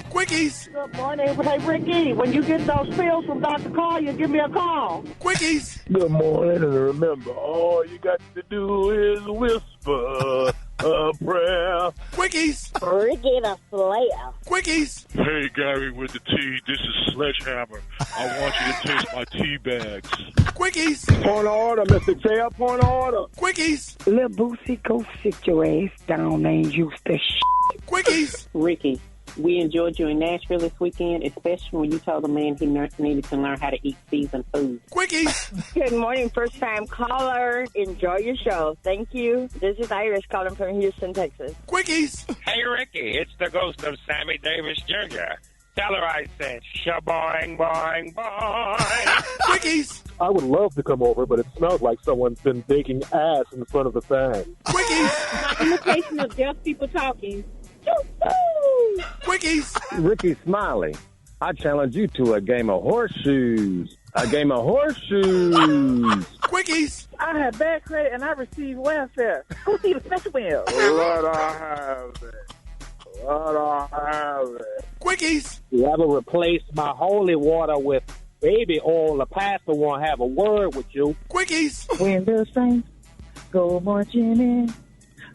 Quickies. Good morning. Hey, Ricky, when you get those pills from Dr. Collier, give me a call. Quickies. Good morning, and remember, all you got to do is whisper a prayer. Quickies. Ricky the Slayer. Quickies. Hey, Gary with the tea. This is Sledgehammer. I want you to taste my tea bags. Quickies. Point of order, Mr. Chair. Point of order. Quickies. Lil Boosie, go sit your ass down and use the shit. Quickies. Ricky, we enjoyed you in Nashville this weekend, especially when you told the man he needed to learn how to eat seasoned food. Quickies! Good morning, first-time caller. Enjoy your show. Thank you. This is Iris calling from Houston, Texas. Quickies! Hey, Ricky, it's the ghost of Sammy Davis Jr. Tell her I said, shaboing, boing, boing. Quickies! I would love to come over, but it smells like someone's been baking ass in front of the fan. Quickies! My imitation of deaf people talking. Quickies! Rickey Smiley, I challenge you to a game of horseshoes. A game of horseshoes. Quickies! I have bad credit and I receive welfare. Go see the special bill. Lord, I have it. Lord, I have it. Quickies! Whoever replace my holy water with baby oil, the pastor won't have a word with you. Quickies! When the saints go marching in.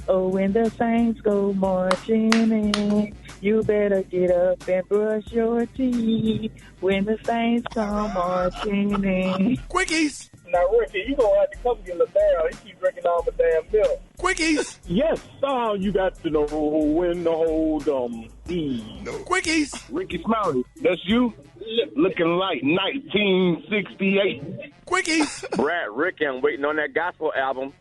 Oh, when the saints go marching in, You better get up and brush your teeth when the saints come marching in. Quickies. Now, Ricky, you gonna have to come get LaBelle. He keep drinking all the damn milk. Quickies. Yes, sir. You got to know when to hold them. Quickies. Rickey Smiley, that's you? Looking like 1968. Quickies. Brad Rickey, I'm waiting on that gospel album.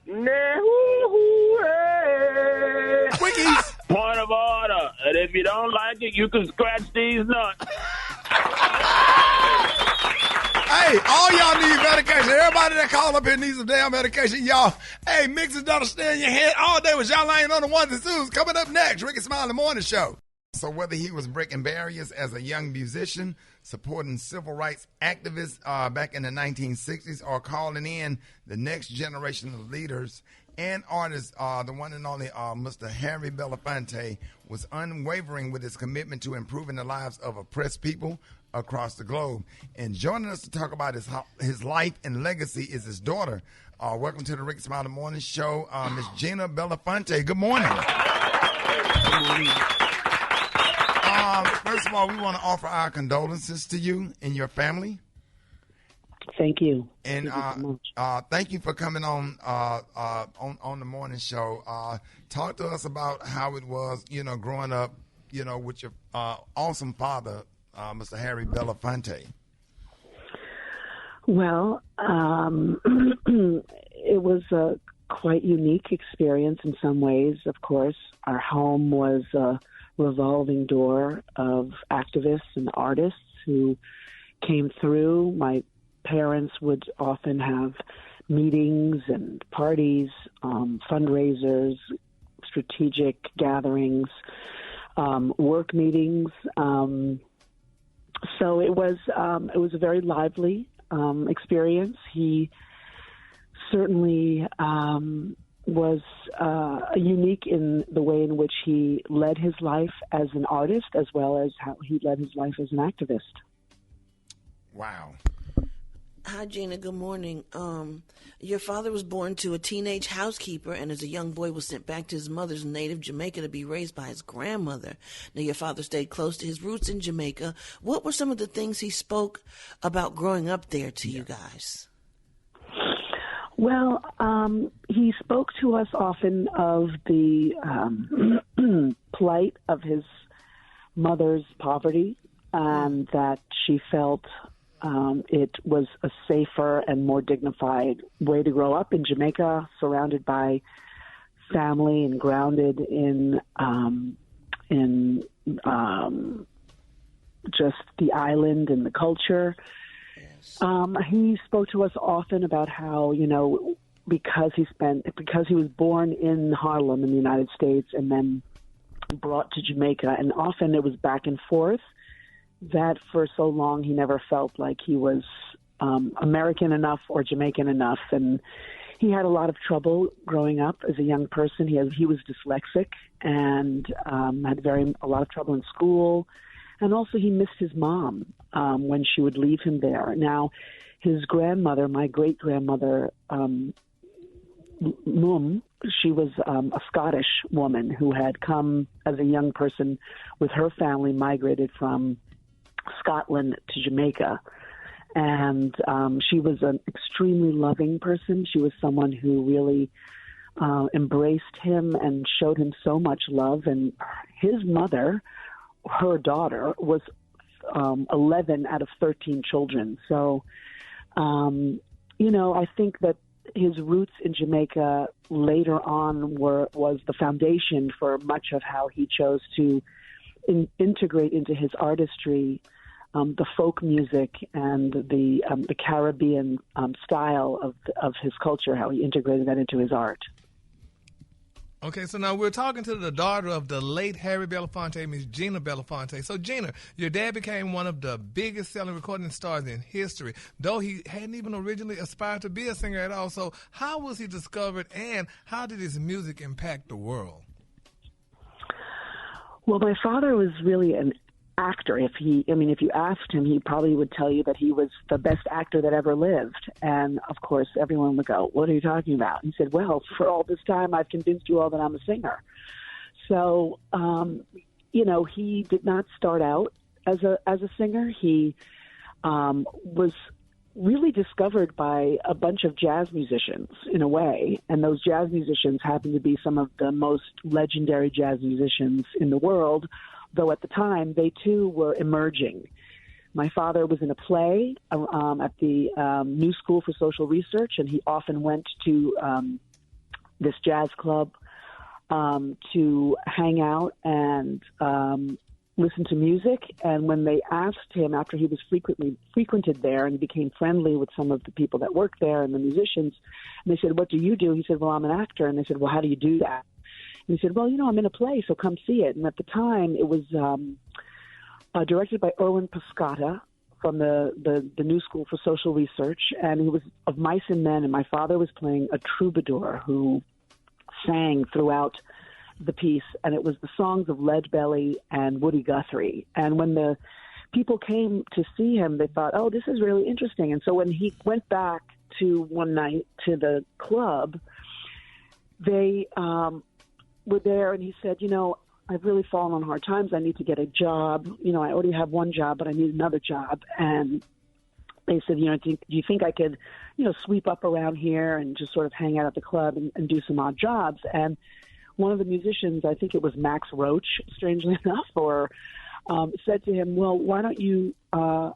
Quickies. Point of order. And if you don't like it, you can scratch these nuts. Hey, all y'all need medication. Everybody that call up here needs some damn medication. Y'all, hey, mixes that'll stay in your head all day with y'all laying on the ones and twos. Coming up next, Rickey Smiley Morning Show. So whether he was breaking barriers as a young musician, supporting civil rights activists back in the 1960s, or calling in the next generation of leaders and artists, the one and only Mr. Harry Belafonte was unwavering with his commitment to improving the lives of oppressed people across the globe. And joining us to talk about his life and legacy is his daughter. Welcome to the Rickey Smiley Morning Show, Miss Gina Belafonte. Good morning. Good morning. First of all, we want to offer our condolences to you and your family. Thank you. And thank you so much. Thank you for coming on the morning show. Talk to us about how it was, growing up, with your awesome father, Mr. Harry Belafonte. Well, it was a quite unique experience in some ways, of course. Our home was a revolving door of activists and artists who came through. My parents would often have meetings and parties, fundraisers, strategic gatherings, work meetings. So it was a very lively experience. He certainly was unique in the way in which he led his life as an artist, as well as how he led his life as an activist. Wow. Hi, Gina. Good morning. Your father was born to a teenage housekeeper and as a young boy was sent back to his mother's native Jamaica to be raised by his grandmother. Now, your father stayed close to his roots in Jamaica. What were some of the things he spoke about growing up there to you guys? Well, he spoke to us often of the plight of his mother's poverty, and that she felt it was a safer and more dignified way to grow up in Jamaica, surrounded by family and grounded in just the island and the culture. He spoke to us often about how, because he was born in Harlem in the United States and then brought to Jamaica, and often it was back and forth, that for so long he never felt like he was American enough or Jamaican enough. And he had a lot of trouble growing up as a young person. He was dyslexic and had a lot of trouble in school. And also he missed his mom when she would leave him there. Now, his grandmother, my great-grandmother, Mum, she was a Scottish woman who had come as a young person with her family, migrated from Scotland to Jamaica. And she was an extremely loving person. She was someone who really embraced him and showed him so much love. And his mother, her daughter, was 11 out of 13 children. So, I think that his roots in Jamaica later on was the foundation for much of how he chose to integrate into his artistry the folk music and the Caribbean style of his culture, how he integrated that into his art. Okay, so now we're talking to the daughter of the late Harry Belafonte, Miss Gina Belafonte. So, Gina, your dad became one of the biggest selling recording stars in history, though he hadn't even originally aspired to be a singer at all. So how was he discovered, and how did his music impact the world? Well, my father was really an actor. If you asked him, he probably would tell you that he was the best actor that ever lived. And of course, everyone would go, "What are you talking about?" He said, "Well, for all this time, I've convinced you all that I'm a singer." So, he did not start out as a singer. He was really discovered by a bunch of jazz musicians in a way, and those jazz musicians happened to be some of the most legendary jazz musicians in the world, though at the time they too were emerging. My father was in a play at the New School for Social Research, and he often went to this jazz club to hang out and listen to music. And when they asked him, after he was frequented there and became friendly with some of the people that worked there and the musicians, and they said, "What do you do?" He said, "Well, I'm an actor." And they said, "Well, how do you do that?" And he said, "Well, I'm in a play, so come see it." And at the time, it was directed by Erwin Piscata from the New School for Social Research, and he was of Mice and Men, and my father was playing a troubadour who sang throughout the piece, and it was the songs of Leadbelly and Woody Guthrie. And when the people came to see him, they thought, "Oh, this is really interesting." And so when he went back to one night to the club, they were there, and he said, "I've really fallen on hard times. I need to get a job. I already have one job, but I need another job." And they said, do you think I could, sweep up around here and just sort of hang out at the club and do some odd jobs? And one of the musicians, I think it was Max Roach, strangely enough, said to him, "Well, why don't you come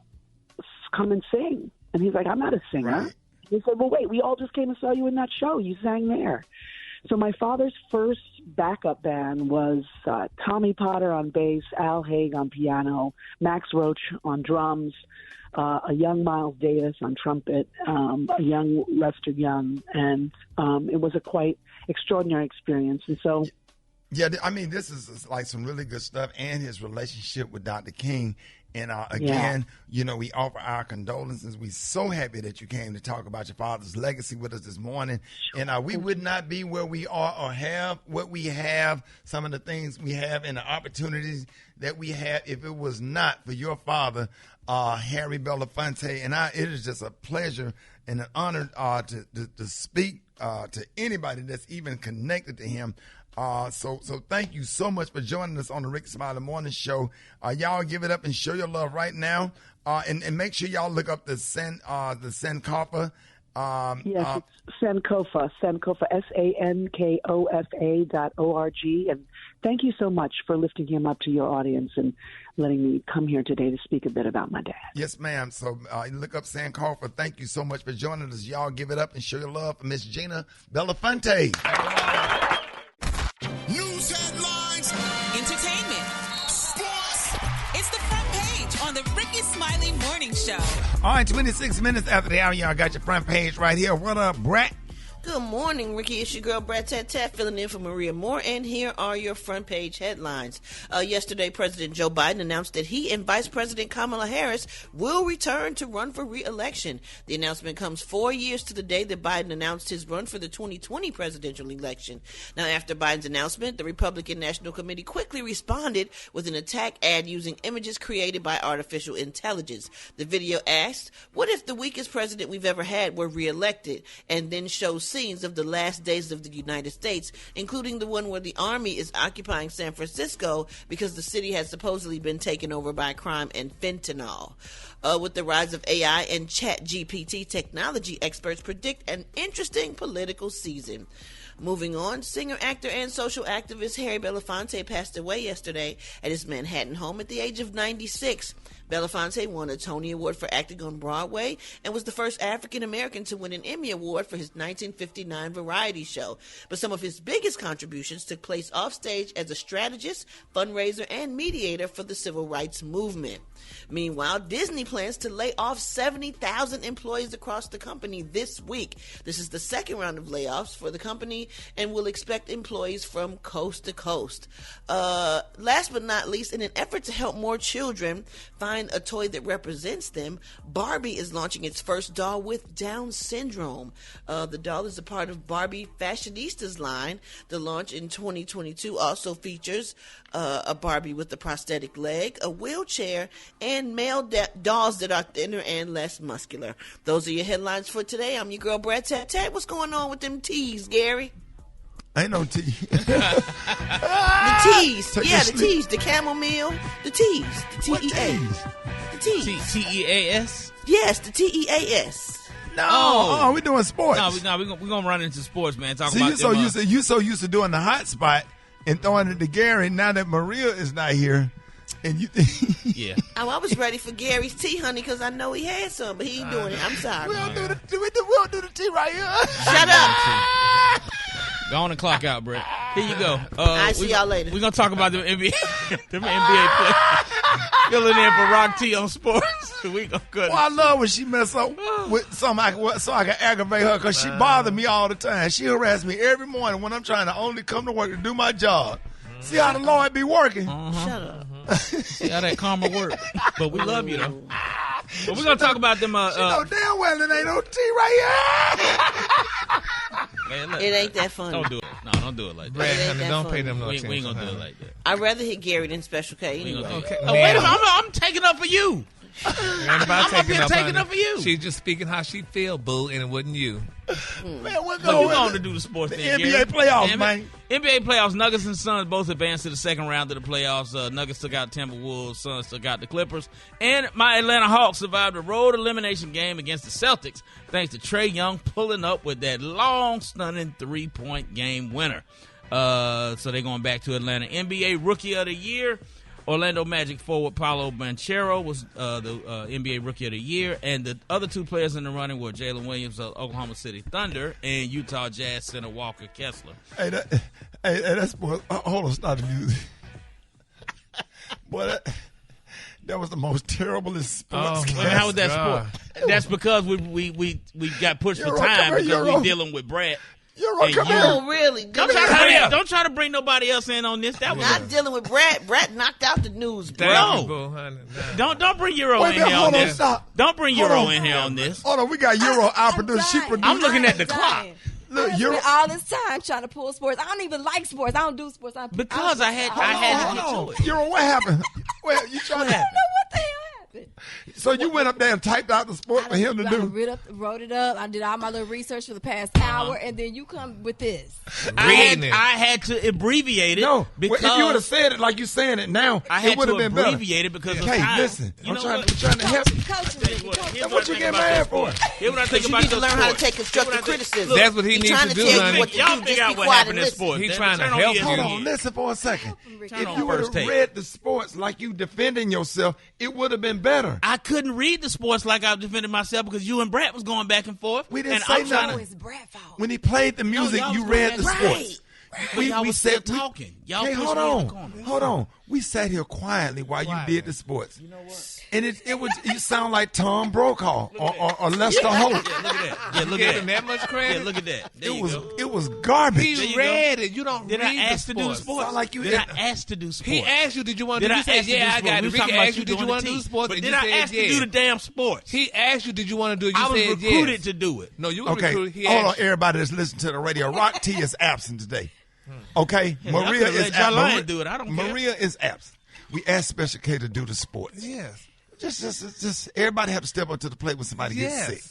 and sing?" And he's like, "I'm not a singer." Right. He said, "Well, wait, we all just came and saw you in that show. You sang there." So my father's first backup band was Tommy Potter on bass, Al Haig on piano, Max Roach on drums, a young Miles Davis on trumpet, a young Lester Young, and it was a quite extraordinary experience. And so, yeah, I mean, this is like some really good stuff, and his relationship with Dr. King. And again, we offer our condolences. We're so happy that you came to talk about your father's legacy with us this morning. And we would not be where we are or have what we have, some of the things we have and the opportunities that we have, if it was not for your father, Harry Belafonte. And it is just a pleasure and an honor to speak to anybody that's even connected to him. So thank you so much for joining us on the Rickey Smiley Morning Show. Y'all give it up and show your love right now. And make sure y'all look up the Sankofa. Yes, it's Sankofa, Sankofa.org. And thank you so much for lifting him up to your audience and letting me come here today to speak a bit about my dad. Yes, ma'am. So look up Sankofa. Thank you so much for joining us. Y'all give it up and show your love for Miss Gina Belafonte. News headlines, entertainment, sports. It's the front page on the Rickey Smiley Morning Show. All right, 26 minutes after the hour, y'all got your front page right here. What up, Brat? Good morning, Ricky. It's your girl, Brat Tat Tat, filling in for Maria Moore, and here are your front page headlines. Yesterday, President Joe Biden announced that he and Vice President Kamala Harris will return to run for re-election. The announcement comes 4 years to the day that Biden announced his run for the 2020 presidential election. Now, after Biden's announcement, the Republican National Committee quickly responded with an attack ad using images created by artificial intelligence. The video asked, "What if the weakest president we've ever had were re-elected?" and then shows scenes of the last days of the United States, including the one where the army is occupying San Francisco because the city has supposedly been taken over by crime and fentanyl. With the rise of AI and ChatGPT technology, experts predict an interesting political season. Moving on, singer, actor, and social activist Harry Belafonte passed away yesterday at his Manhattan home at the age of 96. Belafonte won a Tony Award for acting on Broadway and was the first African-American to win an Emmy Award for his 1959 variety show. But some of his biggest contributions took place offstage as a strategist, fundraiser, and mediator for the civil rights movement. Meanwhile, Disney plans to lay off 70,000 employees across the company this week. This is the second round of layoffs for the company and will expect employees from coast to coast. Last but not least, in an effort to help more children find a toy that represents them, Barbie is launching its first doll with Down syndrome. The doll is a part of Barbie Fashionistas line. The launch in 2022 also features a Barbie with a prosthetic leg, a wheelchair, and male dolls that are thinner and less muscular. Those are your headlines for today. I'm your girl, Brad Tat Tat. What's going on with them teas, Gary? Ain't no tea. The teas. Yeah, the teas. The chamomile. The teas. The T-E-A. The teas. T-E-A-S? Yes, the T-E-A-S. No, we doing sports. No, we're gonna run into sports, man. Talk See, about you so used to doing the hot spot and throwing it to Gary. Now that Maria is not here, and you yeah. Oh, I was ready for Gary's tea, honey, because I know he had some, but he ain't doing it. I'm sorry. We don't do the tea right here. Shut up. Go on and clock out, Brett. Here you go. I see y'all later. We're going to talk about the NBA, NBA players. Filling in for Rock T on sports. We gonna cut. Well, I love when she mess up with something so I can aggravate her because she bothers me all the time. She harass me every morning when I'm trying to only come to work to do my job. See how the Lord be working. Shut up. See how that karma work. But we love you, though. But we're going to talk about them. She know damn well it ain't no tea right here. Man, look, it ain't that funny. Don't do it. No, don't do it like that. Brad, honey, don't pay them no we attention. ain't going to do it like that. I'd rather hit Gary than Special K. Anyway. Okay. Oh, wait a minute. I'm taking up for you. I'm up here taking up for you. She's just speaking how she feel, boo, and it wasn't you. Man, we're going to do the sports thing, NBA Gary. playoffs, man. NBA playoffs, Nuggets and Suns both advanced to the second round of the playoffs. Nuggets took out Timberwolves, Suns took out the Clippers. And my Atlanta Hawks survived a road elimination game against the Celtics thanks to Trae Young pulling up with that long, stunning three-point game winner. So they're going back to Atlanta. NBA Rookie of the Year. Orlando Magic forward Paolo Banchero was the NBA Rookie of the Year, and the other two players in the running were Jalen Williams of Oklahoma City Thunder and Utah Jazz center Walker Kessler. Hey, that's hold on, stop the music. Boy, that was the most terriblest sports game. How was that sport? That's because we got pushed for time because we're dealing with Brad. Oh, really? Don't try to bring nobody else in on this. That was not dealing with Brad. Brad knocked out the news, bro. No. Don't bring Euro in here on this. Don't bring Euro in here on this. Hold on, we got Euro out producer. She produced. I'm looking at the clock. Look, Euro all this time trying to pull sports. I don't even like sports. I don't do sports. Because I had to get to it. Euro, what happened? Well, you trying to? I don't know what the hell happened. So you went up there and typed out the sport for him to do? Wrote it up. I did all my little research for the past hour, and then you come with this. I had to abbreviate it. No, because if you would have said it like you're saying it now, it would have been better. I had to abbreviate it because of time. Hey, listen, I'm trying to help you. That's what you get mad for. Here's what I think you about need to learn how to take constructive criticism. That's what he needs to do, honey. Y'all figure out what happened in sports. He's trying to help you. Hold on, listen for a second. If you would have read the sports like you defending yourself, it would have been better. I couldn't read the sports like I defended myself because you and Brad was going back and forth. We didn't say nothing. It's Brad's fault. When he played the music, you read the sports. We said talking. Y'all hey, hold on. We sat here quietly while you did the sports. You know what? And you sound like Tom Brokaw or Lester Holt. Look at that. Yeah, look at that much credit. Yeah, look at that. It was garbage. He read it. You don't Did read I ask the to do the sports? sports? Like you did I ask to do sports? He asked you, did you want to do the sports? You said, yeah, I got it. Ricky asked you, did you want to do the sports? But did I ask to do the damn sports? He asked you, did you want to do it? You I was said recruited to do it. No, you were recruited. Hold on, everybody that's listening to the radio. Rock T is absent today. Okay, Maria is absent. Maria is absent. We asked Special K to do the sports. Yes. Just everybody have to step up to the plate when somebody gets sick.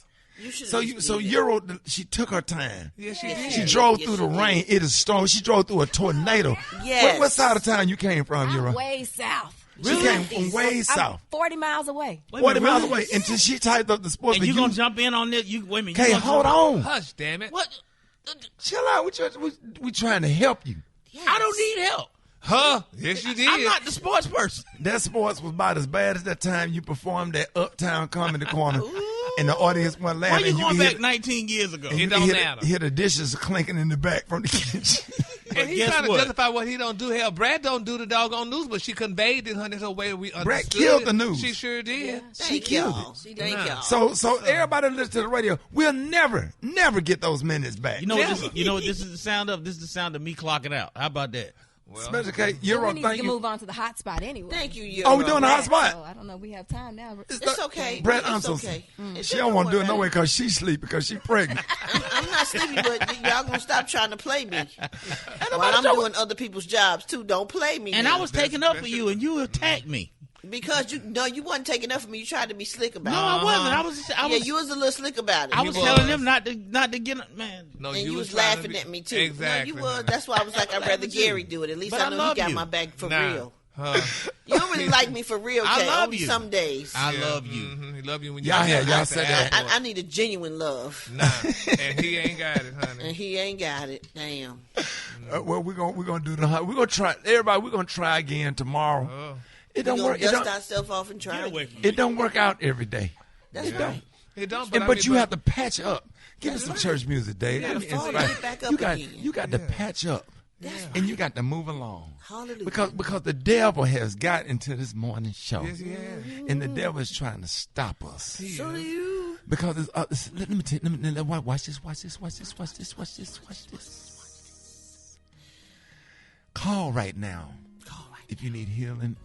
So Euro, she took her time. Yes, she did. She drove through the rain. It is storm. She drove through a tornado. Yes. What side of town you came from, Euro? I'm way south. She came from way south. 40 miles away. 40 miles away. Until she typed up the sports. And you going to jump in on this? Wait a minute. Okay, hold on. Hush, damn it. What? Chill out. We trying to help you. Yes. I don't need help. Huh? Yes, you did. I'm not the sports person. That sports was about as bad as that time you performed at Uptown Comedy Corner. And the audience wasn't laughing. Why you going back 19 years ago? It don't matter. Hear the dishes clinking in the back from the kitchen. And he's trying to justify what he don't do. Hell, Brad don't do the doggone news, but she conveyed it in her way we understood. Brad killed the news. She sure did. Yeah. She killed it. Thank y'all. So everybody listen to the radio. We'll never get those minutes back. You know what this is the sound of? This is the sound of me clocking out. How about that? Well, Special K, Euro, we need to move on to the hot spot anyway. Thank you, Euro. Oh, we're doing the hot spot? So, I don't know. We have time now. It's okay. Brett, it's okay. She don't want to do it no way because she's sleepy because she's pregnant. I'm not sleepy, but y'all going to stop trying to play me. While I'm doing other people's jobs, too. Don't play me. And I was taking up for you, and you attacked me. Because you wasn't taking up for me. You tried to be slick about it. No, I wasn't. I was. You was a little slick about it. I was telling them not to get man. No, and you was laughing at me too. Exactly. No, you was. That's why I was like, I'd rather Gary do it. At least I know he got my back for real. You don't really like me for real, Kay. I love you. Some days. I love you. Mm-hmm. He love you when y'all said that. I need a genuine love. Nah, and he ain't got it, honey. And he ain't got it. Damn. Well, we're gonna do we're gonna try. Everybody, we're gonna try again tomorrow. Oh. It don't work. Dust ourselves off and try. It don't work out every day. That's right. It don't. But you have to patch up. Give us some church music, Dave. You got to patch up. And you got to move along. Hallelujah. Because the devil has got into this morning show. Yes, he has. And the devil is trying to stop us. So do you. Because let me watch this. Call right now. If you need healing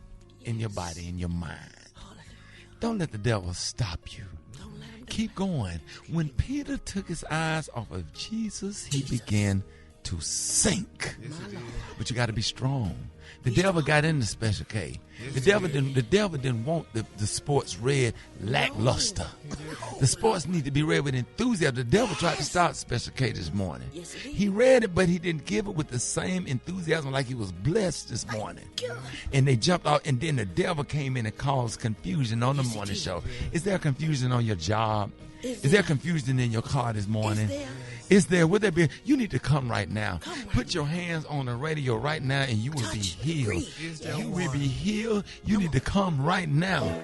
in your body, in your mind. Don't let the devil stop you. Keep going. When Peter took his eyes off of Jesus, he began to sink. Yes, but you got to be strong. The devil got into Special K. The devil didn't want the sports read lackluster. The sports need to be read with enthusiasm. The devil tried to start Special K this morning. He read it, but he didn't give it with the same enthusiasm like he was blessed this morning. And they jumped out, and then the devil came in and caused confusion on the morning show. Is there confusion on your job? Is there confusion in your car this morning? Is there? Would there be? You need to come right now. Put your hands on the radio right now, and you will be healed. You will be healed. You need to come right now.